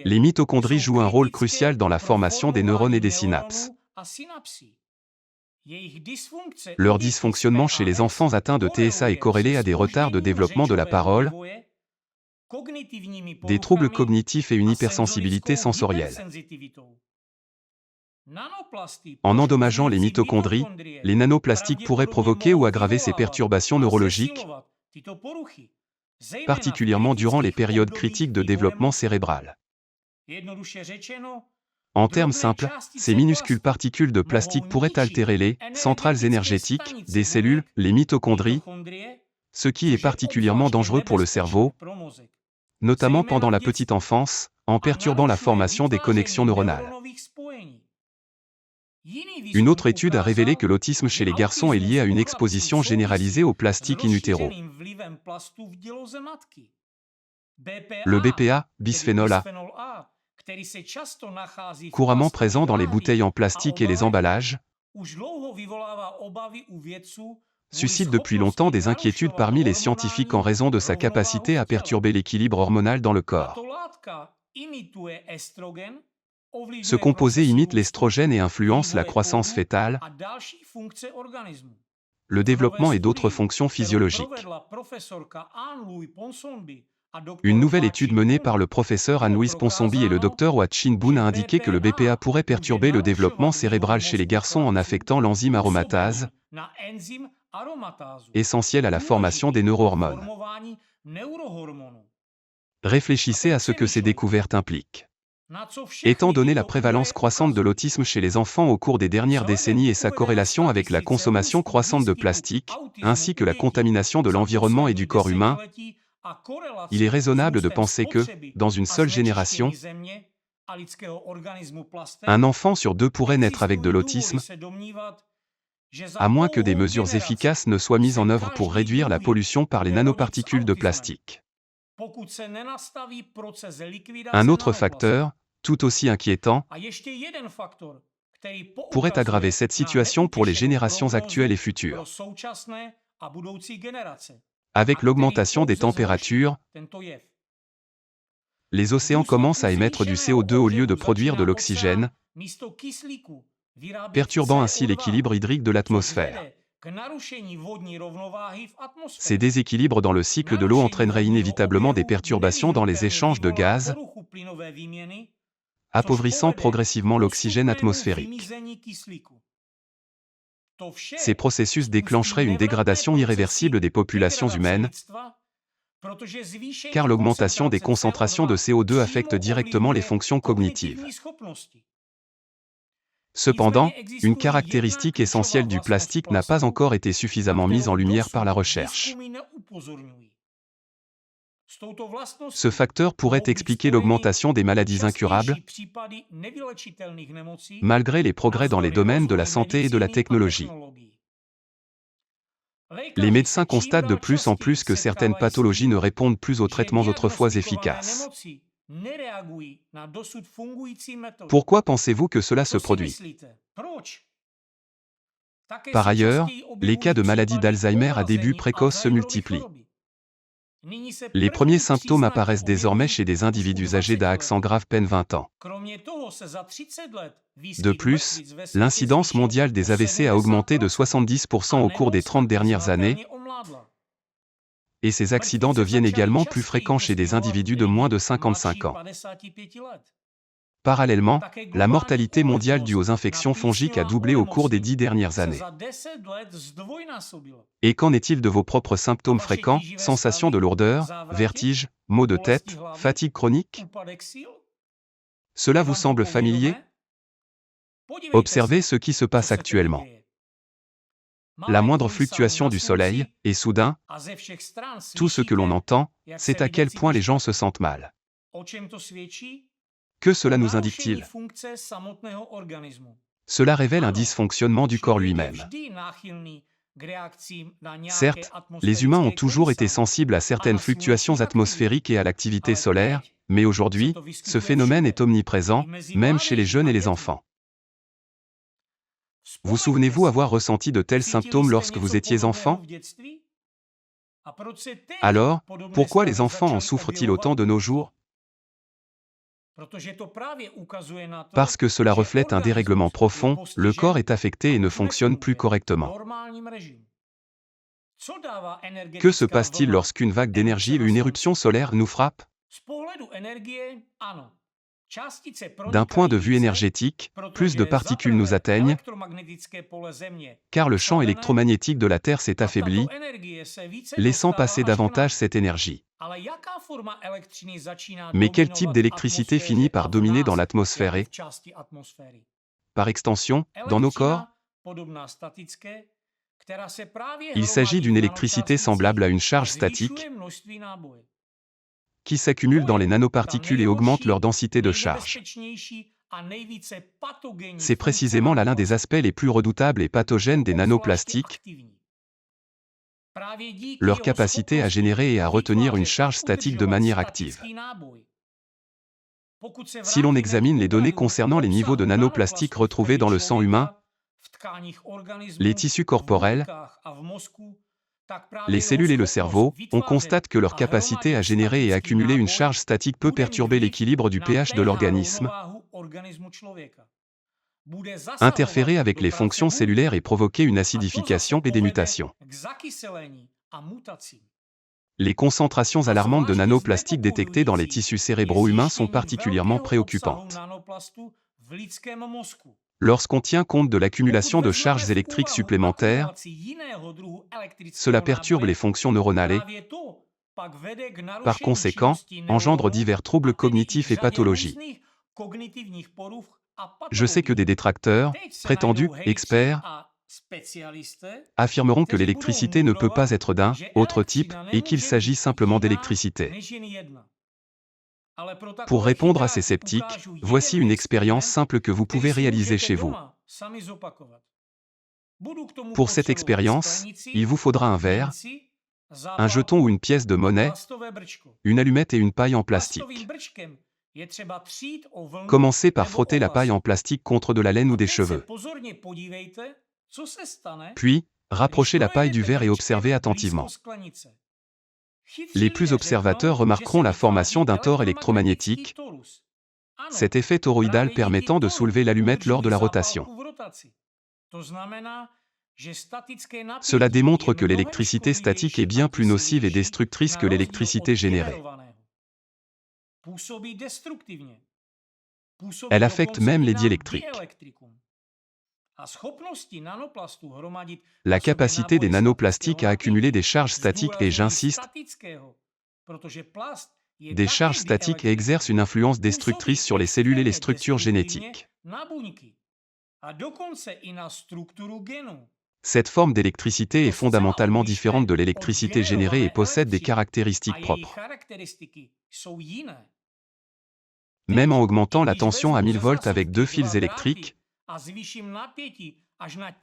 Les mitochondries jouent un rôle crucial dans la formation des neurones et des synapses. Leur dysfonctionnement chez les enfants atteints de TSA est corrélé à des retards de développement de la parole, des troubles cognitifs et une hypersensibilité sensorielle. En endommageant les mitochondries, les nanoplastiques pourraient provoquer ou aggraver ces perturbations neurologiques, particulièrement durant les périodes critiques de développement cérébral. En termes simples, ces minuscules particules de plastique pourraient altérer les centrales énergétiques des cellules, les mitochondries, ce qui est particulièrement dangereux pour le cerveau, notamment pendant la petite enfance, en perturbant la formation des connexions neuronales. Une autre étude a révélé que l'autisme chez les garçons est lié à une exposition généralisée au plastique in utero. Le BPA, bisphénol A, couramment présent dans les bouteilles en plastique et les emballages, suscite depuis longtemps des inquiétudes parmi les scientifiques en raison de sa capacité à perturber l'équilibre hormonal dans le corps. Ce composé imite l'estrogène et influence la croissance fœtale, le développement et d'autres fonctions physiologiques. Une nouvelle étude menée par le professeur Anne-Louise Ponsonby et le docteur Hwa-Chin Boon a indiqué que le BPA pourrait perturber le développement cérébral chez les garçons en affectant l'enzyme aromatase, essentielle à la formation des neurohormones. Réfléchissez à ce que ces découvertes impliquent. Étant donné la prévalence croissante de l'autisme chez les enfants au cours des dernières décennies et sa corrélation avec la consommation croissante de plastique, ainsi que la contamination de l'environnement et du corps humain, il est raisonnable de penser que, dans une seule génération, un enfant sur 2 pourrait naître avec de l'autisme, à moins que des mesures efficaces ne soient mises en œuvre pour réduire la pollution par les nanoparticules de plastique. Un autre facteur, tout aussi inquiétant, pourrait aggraver cette situation pour les générations actuelles et futures. Avec l'augmentation des températures, les océans commencent à émettre du CO2 au lieu de produire de l'oxygène, perturbant ainsi l'équilibre hydrique de l'atmosphère. Ces déséquilibres dans le cycle de l'eau entraîneraient inévitablement des perturbations dans les échanges de gaz, appauvrissant progressivement l'oxygène atmosphérique. Ces processus déclencheraient une dégradation irréversible des populations humaines, car l'augmentation des concentrations de CO2 affecte directement les fonctions cognitives. Cependant, une caractéristique essentielle du plastique n'a pas encore été suffisamment mise en lumière par la recherche. Ce facteur pourrait expliquer l'augmentation des maladies incurables, malgré les progrès dans les domaines de la santé et de la technologie. Les médecins constatent de plus en plus que certaines pathologies ne répondent plus aux traitements autrefois efficaces. Pourquoi pensez-vous que cela se produit? Par ailleurs, les cas de maladie d'Alzheimer à début précoce se multiplient. Les premiers symptômes apparaissent désormais chez des individus âgés d'âge sans grave peine 20 ans. De plus, l'incidence mondiale des AVC a augmenté de 70% au cours des 30 dernières années, et ces accidents deviennent également plus fréquents chez des individus de moins de 55 ans. Parallèlement, la mortalité mondiale due aux infections fongiques a doublé au cours des 10 dernières années. Et qu'en est-il de vos propres symptômes fréquents, sensations de lourdeur, vertige, maux de tête, fatigue chronique? Cela vous semble familier? Observez ce qui se passe actuellement. La moindre fluctuation du soleil, et soudain, tout ce que l'on entend, c'est à quel point les gens se sentent mal. Que cela nous indique-t-il? Cela révèle un dysfonctionnement du corps lui-même. Certes, les humains ont toujours été sensibles à certaines fluctuations atmosphériques et à l'activité solaire, mais aujourd'hui, ce phénomène est omniprésent, même chez les jeunes et les enfants. Vous souvenez-vous avoir ressenti de tels symptômes lorsque vous étiez enfant? Alors, pourquoi les enfants en souffrent-ils autant de nos jours? Parce que cela reflète un dérèglement profond, le corps est affecté et ne fonctionne plus correctement. Que se passe-t-il lorsqu'une vague d'énergie ou une éruption solaire nous frappe? D'un point de vue énergétique, plus de particules nous atteignent, car le champ électromagnétique de la Terre s'est affaibli, laissant passer davantage cette énergie. Mais quel type d'électricité finit par dominer dans l'atmosphère et, par extension, dans nos corps? Il s'agit d'une électricité semblable à une charge statique, qui s'accumule dans les nanoparticules et augmente leur densité de charge. C'est précisément l'un des aspects les plus redoutables et pathogènes des nanoplastiques, leur capacité à générer et à retenir une charge statique de manière active. Si l'on examine les données concernant les niveaux de nanoplastiques retrouvés dans le sang humain, les tissus corporels, les cellules et le cerveau, on constate que leur capacité à générer et accumuler une charge statique peut perturber l'équilibre du pH de l'organisme, interférer avec les fonctions cellulaires et provoquer une acidification et des mutations. Les concentrations alarmantes de nanoplastiques détectées dans les tissus cérébraux humains sont particulièrement préoccupantes. Lorsqu'on tient compte de l'accumulation de charges électriques supplémentaires, cela perturbe les fonctions neuronales et, par conséquent, engendre divers troubles cognitifs et pathologies. Je sais que des détracteurs, prétendus experts, affirmeront que l'électricité ne peut pas être d'un autre type et qu'il s'agit simplement d'électricité. Pour répondre à ces sceptiques, voici une expérience simple que vous pouvez réaliser chez vous. Pour cette expérience, il vous faudra un verre, un jeton ou une pièce de monnaie, une allumette et une paille en plastique. Commencez par frotter la paille en plastique contre de la laine ou des cheveux. Puis, rapprochez la paille du verre et observez attentivement. Les plus observateurs remarqueront la formation d'un tore électromagnétique, cet effet toroïdal permettant de soulever l'allumette lors de la rotation. Cela démontre que l'électricité statique est bien plus nocive et destructrice que l'électricité générée. Elle affecte même les diélectriques. La capacité des nanoplastiques à accumuler des charges statiques et j'insiste, des charges statiques exercent une influence destructrice sur les cellules et les structures génétiques. Cette forme d'électricité est fondamentalement différente de l'électricité générée et possède des caractéristiques propres. Même en augmentant la tension à 1000 volts avec 2 fils électriques,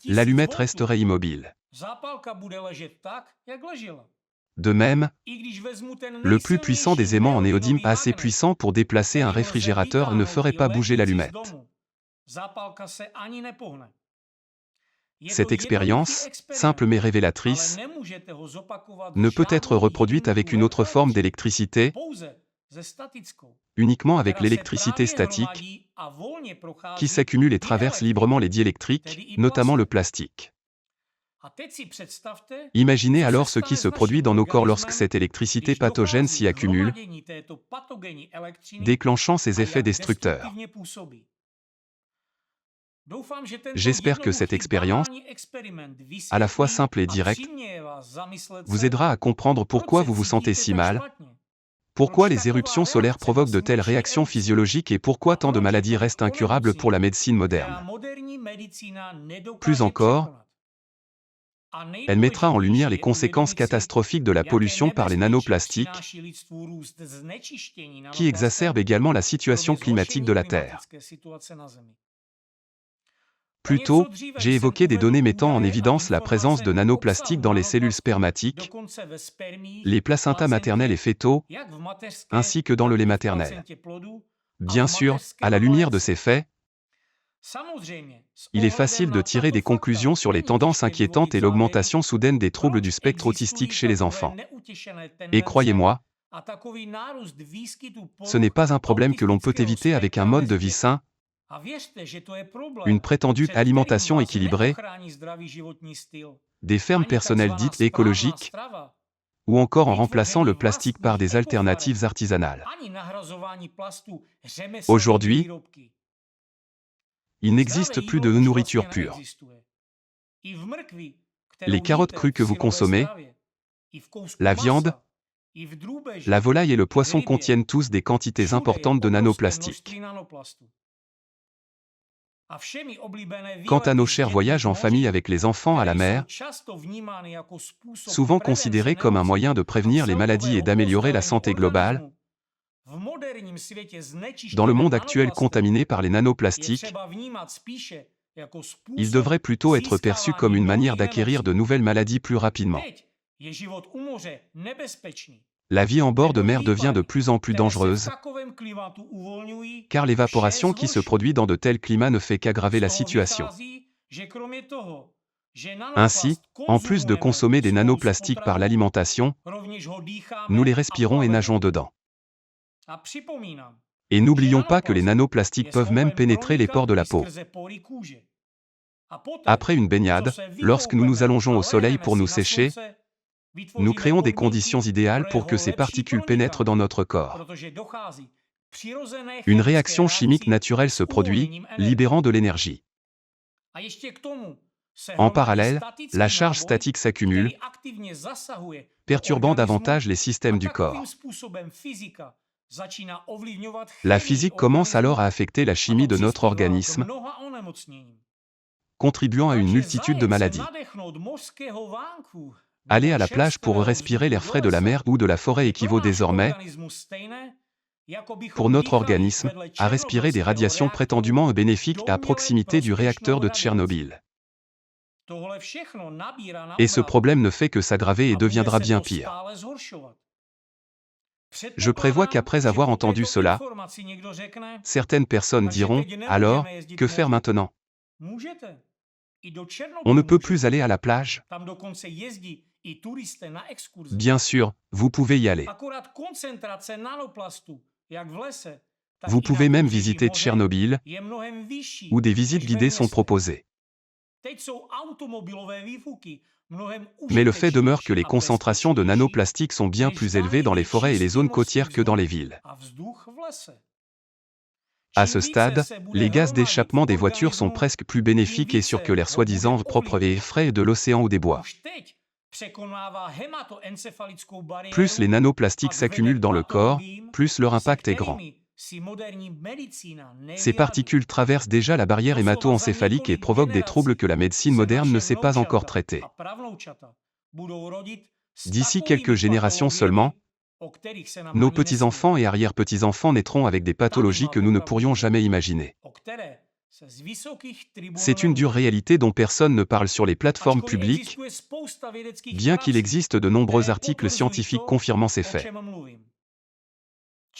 l'allumette resterait immobile. De même, le plus puissant des aimants en néodyme assez puissant pour déplacer un réfrigérateur ne ferait pas bouger l'allumette. Cette expérience, simple mais révélatrice, ne peut être reproduite avec une autre forme d'électricité, uniquement avec l'électricité statique, qui s'accumule et traverse librement les diélectriques, notamment le plastique. Imaginez alors ce qui se produit dans nos corps lorsque cette électricité pathogène s'y accumule, déclenchant ces effets destructeurs. J'espère que cette expérience, à la fois simple et directe, vous aidera à comprendre pourquoi vous vous sentez si mal, pourquoi les éruptions solaires provoquent de telles réactions physiologiques et pourquoi tant de maladies restent incurables pour la médecine moderne. Plus encore, elle mettra en lumière les conséquences catastrophiques de la pollution par les nanoplastiques, qui exacerbent également la situation climatique de la Terre. Plus tôt, j'ai évoqué des données mettant en évidence la présence de nanoplastiques dans les cellules spermatiques, les placentas maternels et fœtaux, ainsi que dans le lait maternel. Bien sûr, à la lumière de ces faits, il est facile de tirer des conclusions sur les tendances inquiétantes et l'augmentation soudaine des troubles du spectre autistique chez les enfants. Et croyez-moi, ce n'est pas un problème que l'on peut éviter avec un mode de vie sain, une prétendue alimentation équilibrée, des fermes personnelles dites écologiques, ou encore en remplaçant le plastique par des alternatives artisanales. Aujourd'hui, il n'existe plus de nourriture pure. Les carottes crues que vous consommez, la viande, la volaille et le poisson contiennent tous des quantités importantes de nanoplastiques. Quant à nos chers voyages en famille avec les enfants à la mer, souvent considérés comme un moyen de prévenir les maladies et d'améliorer la santé globale, dans le monde actuel contaminé par les nanoplastiques, ils devraient plutôt être perçus comme une manière d'acquérir de nouvelles maladies plus rapidement. La vie en bord de mer devient de plus en plus dangereuse, car l'évaporation qui se produit dans de tels climats ne fait qu'aggraver la situation. Ainsi, en plus de consommer des nanoplastiques par l'alimentation, nous les respirons et nageons dedans. Et n'oublions pas que les nanoplastiques peuvent même pénétrer les pores de la peau. Après une baignade, lorsque nous nous allongeons au soleil pour nous sécher, nous créons des conditions idéales pour que ces particules pénètrent dans notre corps. Une réaction chimique naturelle se produit, libérant de l'énergie. En parallèle, la charge statique s'accumule, perturbant davantage les systèmes du corps. La physique commence alors à affecter la chimie de notre organisme, contribuant à une multitude de maladies. Aller à la plage pour respirer l'air frais de la mer ou de la forêt équivaut désormais, pour notre organisme, à respirer des radiations prétendument bénéfiques à proximité du réacteur de Tchernobyl. Et ce problème ne fait que s'aggraver et deviendra bien pire. Je prévois qu'après avoir entendu cela, certaines personnes diront « Alors, que faire maintenant ? On ne peut plus aller à la plage ?» Bien sûr, vous pouvez y aller. Vous pouvez même visiter Tchernobyl, où des visites guidées sont proposées. Mais le fait demeure que les concentrations de nanoplastiques sont bien plus élevées dans les forêts et les zones côtières que dans les villes. À ce stade, les gaz d'échappement des voitures sont presque plus bénéfiques et sûrs que l'air soi-disant propre et frais de l'océan ou des bois. Plus les nanoplastiques s'accumulent dans le corps, plus leur impact est grand. Ces particules traversent déjà la barrière hémato-encéphalique et provoquent des troubles que la médecine moderne ne sait pas encore traiter. D'ici quelques générations seulement, nos petits-enfants et arrière-petits-enfants naîtront avec des pathologies que nous ne pourrions jamais imaginer. C'est une dure réalité dont personne ne parle sur les plateformes publiques, bien qu'il existe de nombreux articles scientifiques confirmant ces faits.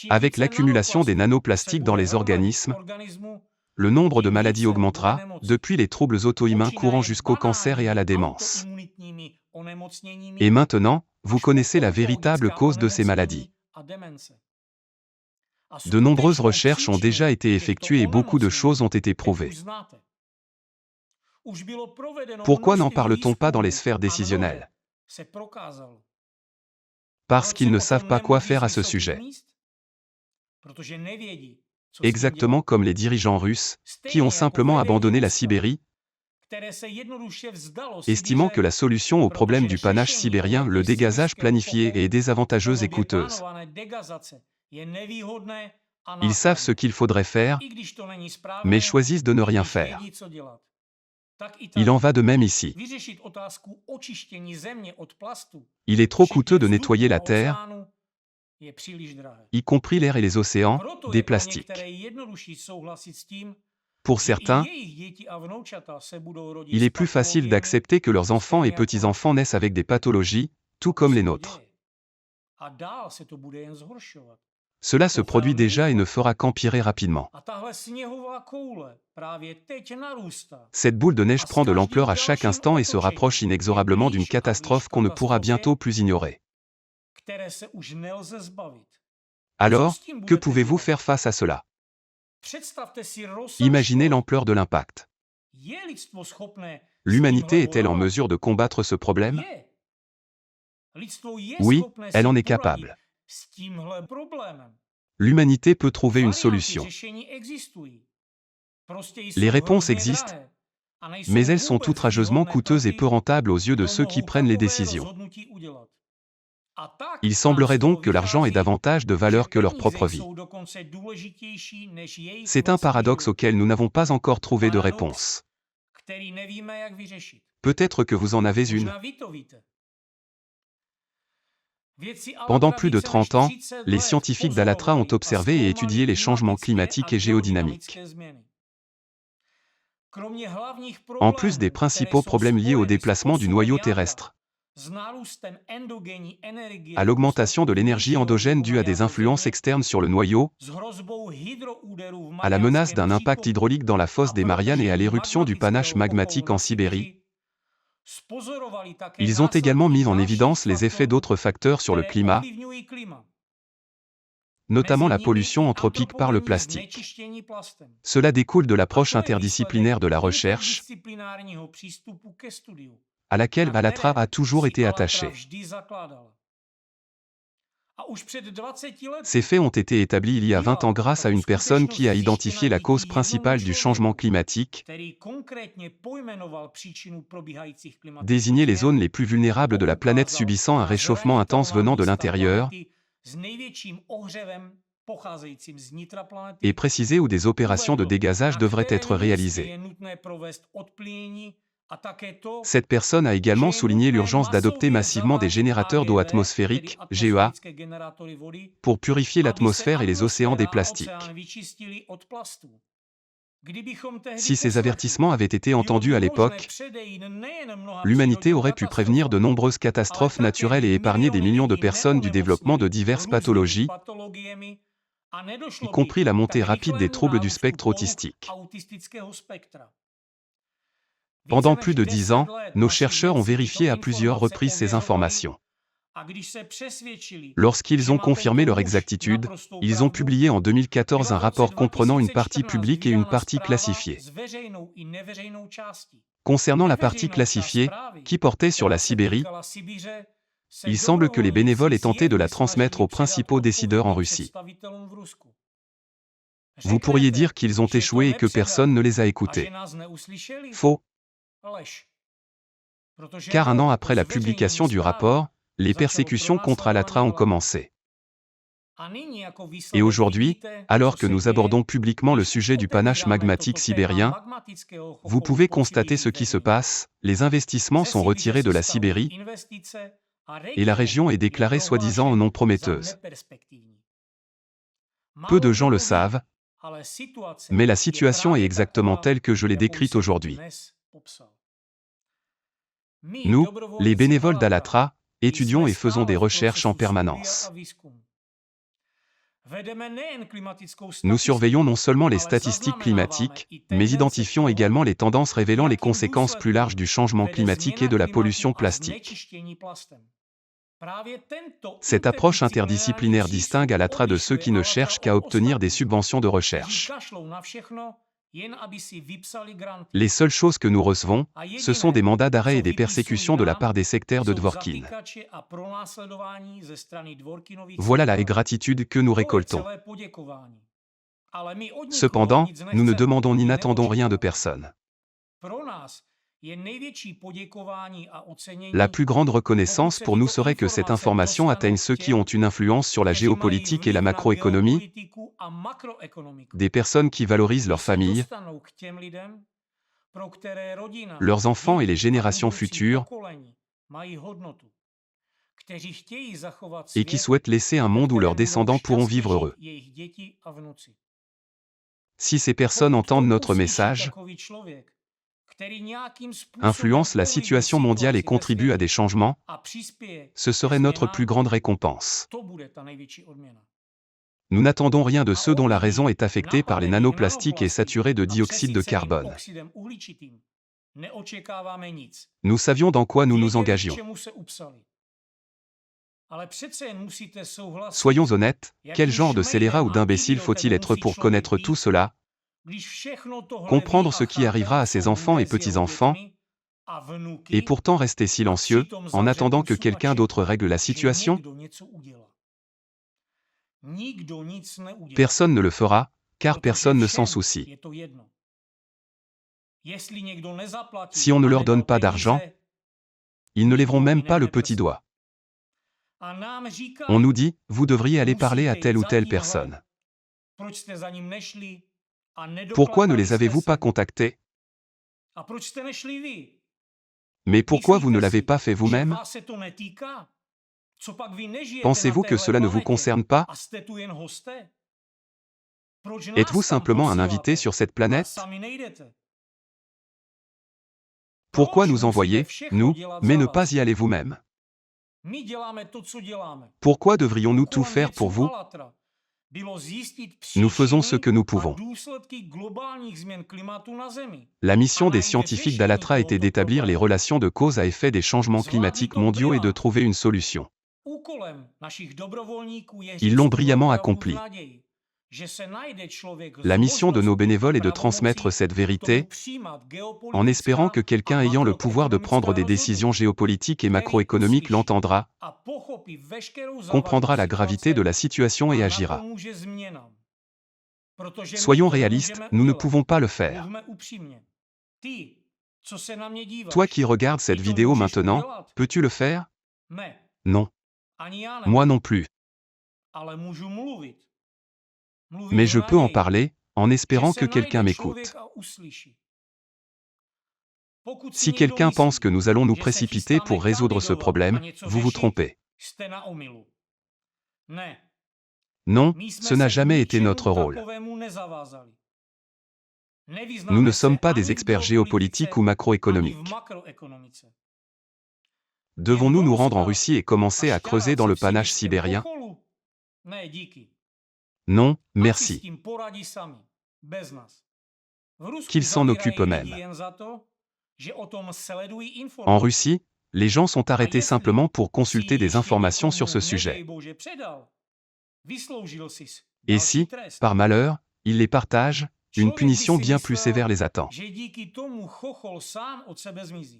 Avec l'accumulation des nanoplastiques dans les organismes, le nombre de maladies augmentera, depuis les troubles auto-immuns courant jusqu'au cancer et à la démence. Et maintenant, vous connaissez la véritable cause de ces maladies. De nombreuses recherches ont déjà été effectuées et beaucoup de choses ont été prouvées. Pourquoi n'en parle-t-on pas dans les sphères décisionnelles? Parce qu'ils ne savent pas quoi faire à ce sujet. Exactement comme les dirigeants russes, qui ont simplement abandonné la Sibérie, estimant que la solution au problème du panache sibérien, le dégazage planifié, est désavantageuse et coûteuse. Ils savent ce qu'il faudrait faire, mais choisissent de ne rien faire. Il en va de même ici. Il est trop coûteux de nettoyer la Terre, y compris l'air et les océans, des plastiques. Pour certains, il est plus facile d'accepter que leurs enfants et petits-enfants naissent avec des pathologies, tout comme les nôtres. Cela se produit déjà et ne fera qu'empirer rapidement. Cette boule de neige prend de l'ampleur à chaque instant et se rapproche inexorablement d'une catastrophe qu'on ne pourra bientôt plus ignorer. Alors, que pouvez-vous faire face à cela? Imaginez l'ampleur de l'impact. L'humanité est-elle en mesure de combattre ce problème? Oui, elle en est capable. L'humanité peut trouver une solution. Les réponses existent, mais elles sont outrageusement coûteuses et peu rentables aux yeux de ceux qui prennent les décisions. Il semblerait donc que l'argent ait davantage de valeur que leur propre vie. C'est un paradoxe auquel nous n'avons pas encore trouvé de réponse. Peut-être que vous en avez une. Pendant plus de 30 ans, les scientifiques d'Alatra ont observé et étudié les changements climatiques et géodynamiques. En plus des principaux problèmes liés au déplacement du noyau terrestre, à l'augmentation de l'énergie endogène due à des influences externes sur le noyau, à la menace d'un impact hydraulique dans la fosse des Mariannes et à l'éruption du panache magmatique en Sibérie, ils ont également mis en évidence les effets d'autres facteurs sur le climat, notamment la pollution anthropique par le plastique. Cela découle de l'approche interdisciplinaire de la recherche, à laquelle Alatra a toujours été attaché. Ces faits ont été établis il y a 20 ans grâce à une personne qui a identifié la cause principale du changement climatique, désigné les zones les plus vulnérables de la planète subissant un réchauffement intense venant de l'intérieur, et précisé où des opérations de dégazage devraient être réalisées. Cette personne a également souligné l'urgence d'adopter massivement des générateurs d'eau atmosphérique, GEA, pour purifier l'atmosphère et les océans des plastiques. Si ces avertissements avaient été entendus à l'époque, l'humanité aurait pu prévenir de nombreuses catastrophes naturelles et épargner des millions de personnes du développement de diverses pathologies, y compris la montée rapide des troubles du spectre autistique. Pendant plus de 10 ans, nos chercheurs ont vérifié à plusieurs reprises ces informations. Lorsqu'ils ont confirmé leur exactitude, ils ont publié en 2014 un rapport comprenant une partie publique et une partie classifiée. Concernant la partie classifiée, qui portait sur la Sibérie, il semble que les bénévoles aient tenté de la transmettre aux principaux décideurs en Russie. Vous pourriez dire qu'ils ont échoué et que personne ne les a écoutés. Faux. Car un an après la publication du rapport, les persécutions contre Alatra ont commencé. Et aujourd'hui, alors que nous abordons publiquement le sujet du panache magmatique sibérien, vous pouvez constater ce qui se passe, les investissements sont retirés de la Sibérie, et la région est déclarée soi-disant non prometteuse. Peu de gens le savent, mais la situation est exactement telle que je l'ai décrite aujourd'hui. Nous, les bénévoles d'Alatra, étudions et faisons des recherches en permanence. Nous surveillons non seulement les statistiques climatiques, mais identifions également les tendances révélant les conséquences plus larges du changement climatique et de la pollution plastique. Cette approche interdisciplinaire distingue Alatra de ceux qui ne cherchent qu'à obtenir des subventions de recherche. Les seules choses que nous recevons, ce sont des mandats d'arrêt et des persécutions de la part des sectaires de Dvorkin. Voilà la gratitude que nous récoltons. Cependant, nous ne demandons ni n'attendons rien de personne. La plus grande reconnaissance pour nous serait que cette information atteigne ceux qui ont une influence sur la géopolitique et la macroéconomie, des personnes qui valorisent leur famille, leurs enfants et les générations futures, et qui souhaitent laisser un monde où leurs descendants pourront vivre heureux. Si ces personnes entendent notre message, influencent la situation mondiale et contribuent à des changements, ce serait notre plus grande récompense. Nous n'attendons rien de ceux dont la raison est affectée par les nanoplastiques et saturés de dioxyde de carbone. Nous savions dans quoi nous nous engagions. Soyons honnêtes, quel genre de scélérat ou d'imbécile faut-il être pour connaître tout cela, comprendre ce qui arrivera à ses enfants et petits-enfants, et pourtant rester silencieux, en attendant que quelqu'un d'autre règle la situation? Personne ne le fera, car personne ne s'en soucie. Si on ne leur donne pas d'argent, ils ne lèveront même pas le petit doigt. On nous dit, vous devriez aller parler à telle ou telle personne. Pourquoi ne les avez-vous pas contactés? Mais pourquoi vous ne l'avez pas fait vous-même? Pensez-vous que cela ne vous concerne pas? Êtes-vous simplement un invité sur cette planète? Pourquoi nous envoyer, nous, mais ne pas y aller vous-même? Pourquoi devrions-nous tout faire pour vous? Nous faisons ce que nous pouvons. La mission des scientifiques d'Alatra était d'établir les relations de cause à effet des changements climatiques mondiaux et de trouver une solution. Ils l'ont brillamment accompli. La mission de nos bénévoles est de transmettre cette vérité, en espérant que quelqu'un ayant le pouvoir de prendre des décisions géopolitiques et macroéconomiques l'entendra, comprendra la gravité de la situation et agira. Soyons réalistes, nous ne pouvons pas le faire. Toi qui regardes cette vidéo maintenant, peux-tu le faire? Non. Moi non plus. Mais je peux en parler, en espérant que quelqu'un m'écoute. Si quelqu'un pense que nous allons nous précipiter pour résoudre ce problème, vous vous trompez. Non, ce n'a jamais été notre rôle. Nous ne sommes pas des experts géopolitiques ou macroéconomiques. Devons-nous nous rendre en Russie et commencer à creuser dans le panache sibérien? Non, merci. Qu'ils s'en occupent eux-mêmes. En Russie, les gens sont arrêtés simplement pour consulter des informations sur ce sujet. Et si, par malheur, ils les partagent, une punition bien plus sévère les attend.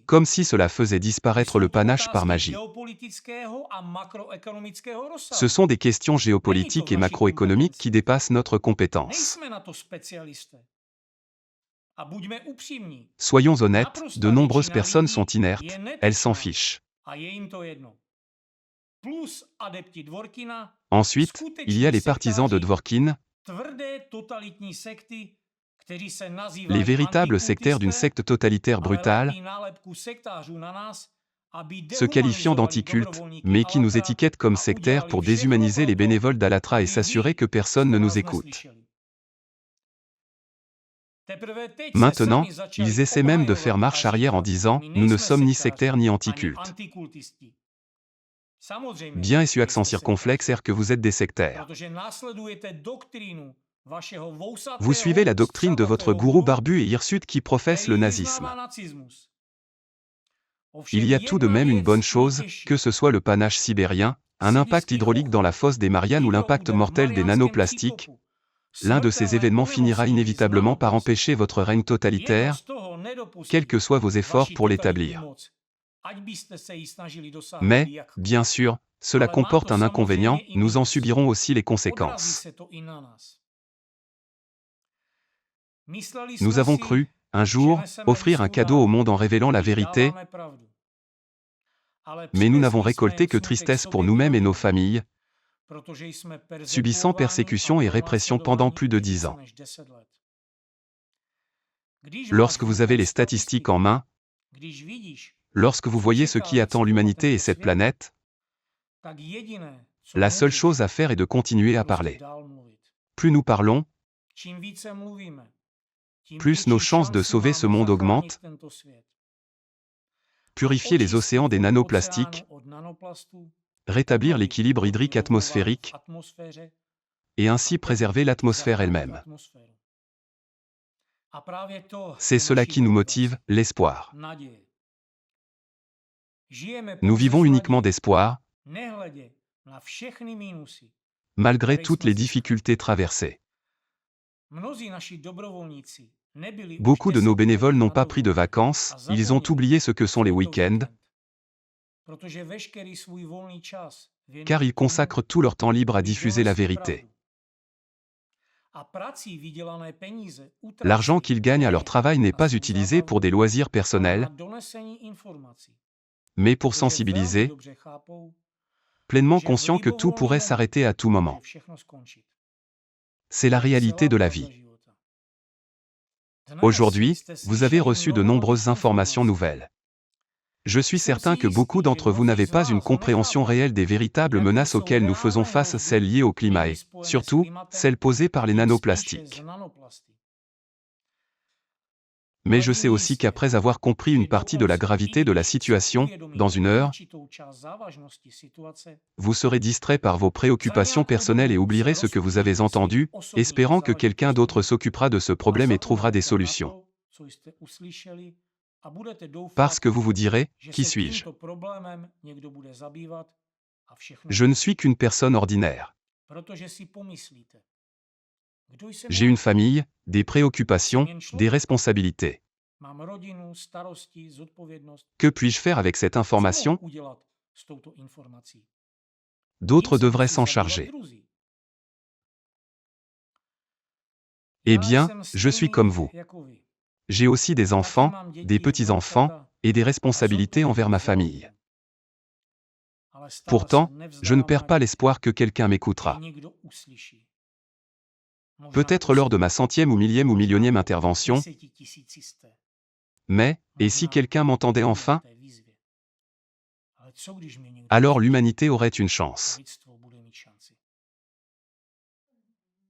Comme si cela faisait disparaître le panache par magie. Ce sont des questions géopolitiques et macroéconomiques qui dépassent notre compétence. Soyons honnêtes, de nombreuses personnes sont inertes, elles s'en fichent. Ensuite, il y a les partisans de Dvorkin, les véritables sectaires d'une secte totalitaire brutale, se qualifiant d'anticultes, mais qui nous étiquettent comme sectaires pour déshumaniser les bénévoles d'Allatra et s'assurer que personne ne nous écoute. Maintenant, ils essaient même de faire marche arrière en disant « Nous ne sommes ni sectaires ni anticultes ». Bien est su accent circonflexe que vous êtes des sectaires. Vous suivez la doctrine de votre gourou barbu et hirsute qui professe le nazisme. Il y a tout de même une bonne chose, que ce soit le panache sibérien, un impact hydraulique dans la fosse des Mariannes ou l'impact mortel des nanoplastiques. L'un de ces événements finira inévitablement par empêcher votre règne totalitaire, quels que soient vos efforts pour l'établir. Mais, bien sûr, cela comporte un inconvénient, nous en subirons aussi les conséquences. Nous avons cru, un jour, offrir un cadeau au monde en révélant la vérité, mais nous n'avons récolté que tristesse pour nous-mêmes et nos familles, subissant persécution et répression pendant plus de 10 ans. Lorsque vous avez les statistiques en main, lorsque vous voyez ce qui attend l'humanité et cette planète, la seule chose à faire est de continuer à parler. Plus nous parlons, plus nos chances de sauver ce monde augmentent. Purifier les océans des nanoplastiques, rétablir l'équilibre hydrique atmosphérique, et ainsi préserver l'atmosphère elle-même. C'est cela qui nous motive, l'espoir. Nous vivons uniquement d'espoir, malgré toutes les difficultés traversées. Beaucoup de nos bénévoles n'ont pas pris de vacances, ils ont oublié ce que sont les week-ends, car ils consacrent tout leur temps libre à diffuser la vérité. L'argent qu'ils gagnent à leur travail n'est pas utilisé pour des loisirs personnels, mais pour sensibiliser, pleinement conscient que tout pourrait s'arrêter à tout moment. C'est la réalité de la vie. Aujourd'hui, vous avez reçu de nombreuses informations nouvelles. Je suis certain que beaucoup d'entre vous n'avaient pas une compréhension réelle des véritables menaces auxquelles nous faisons face, celles liées au climat et, surtout, celles posées par les nanoplastiques. Mais je sais aussi qu'après avoir compris une partie de la gravité de la situation, dans une heure, vous serez distrait par vos préoccupations personnelles et oublierez ce que vous avez entendu, espérant que quelqu'un d'autre s'occupera de ce problème et trouvera des solutions. Parce que vous vous direz, qui suis-je? Je ne suis qu'une personne ordinaire. J'ai une famille, des préoccupations, des responsabilités. Que puis-je faire avec cette information? D'autres devraient s'en charger. Eh bien, je suis comme vous. J'ai aussi des enfants, des petits-enfants, et des responsabilités envers ma famille. Pourtant, je ne perds pas l'espoir que quelqu'un m'écoutera. Peut-être lors de ma 100e ou 1000e ou millionième intervention, mais, et si quelqu'un m'entendait enfin? Alors l'humanité aurait une chance.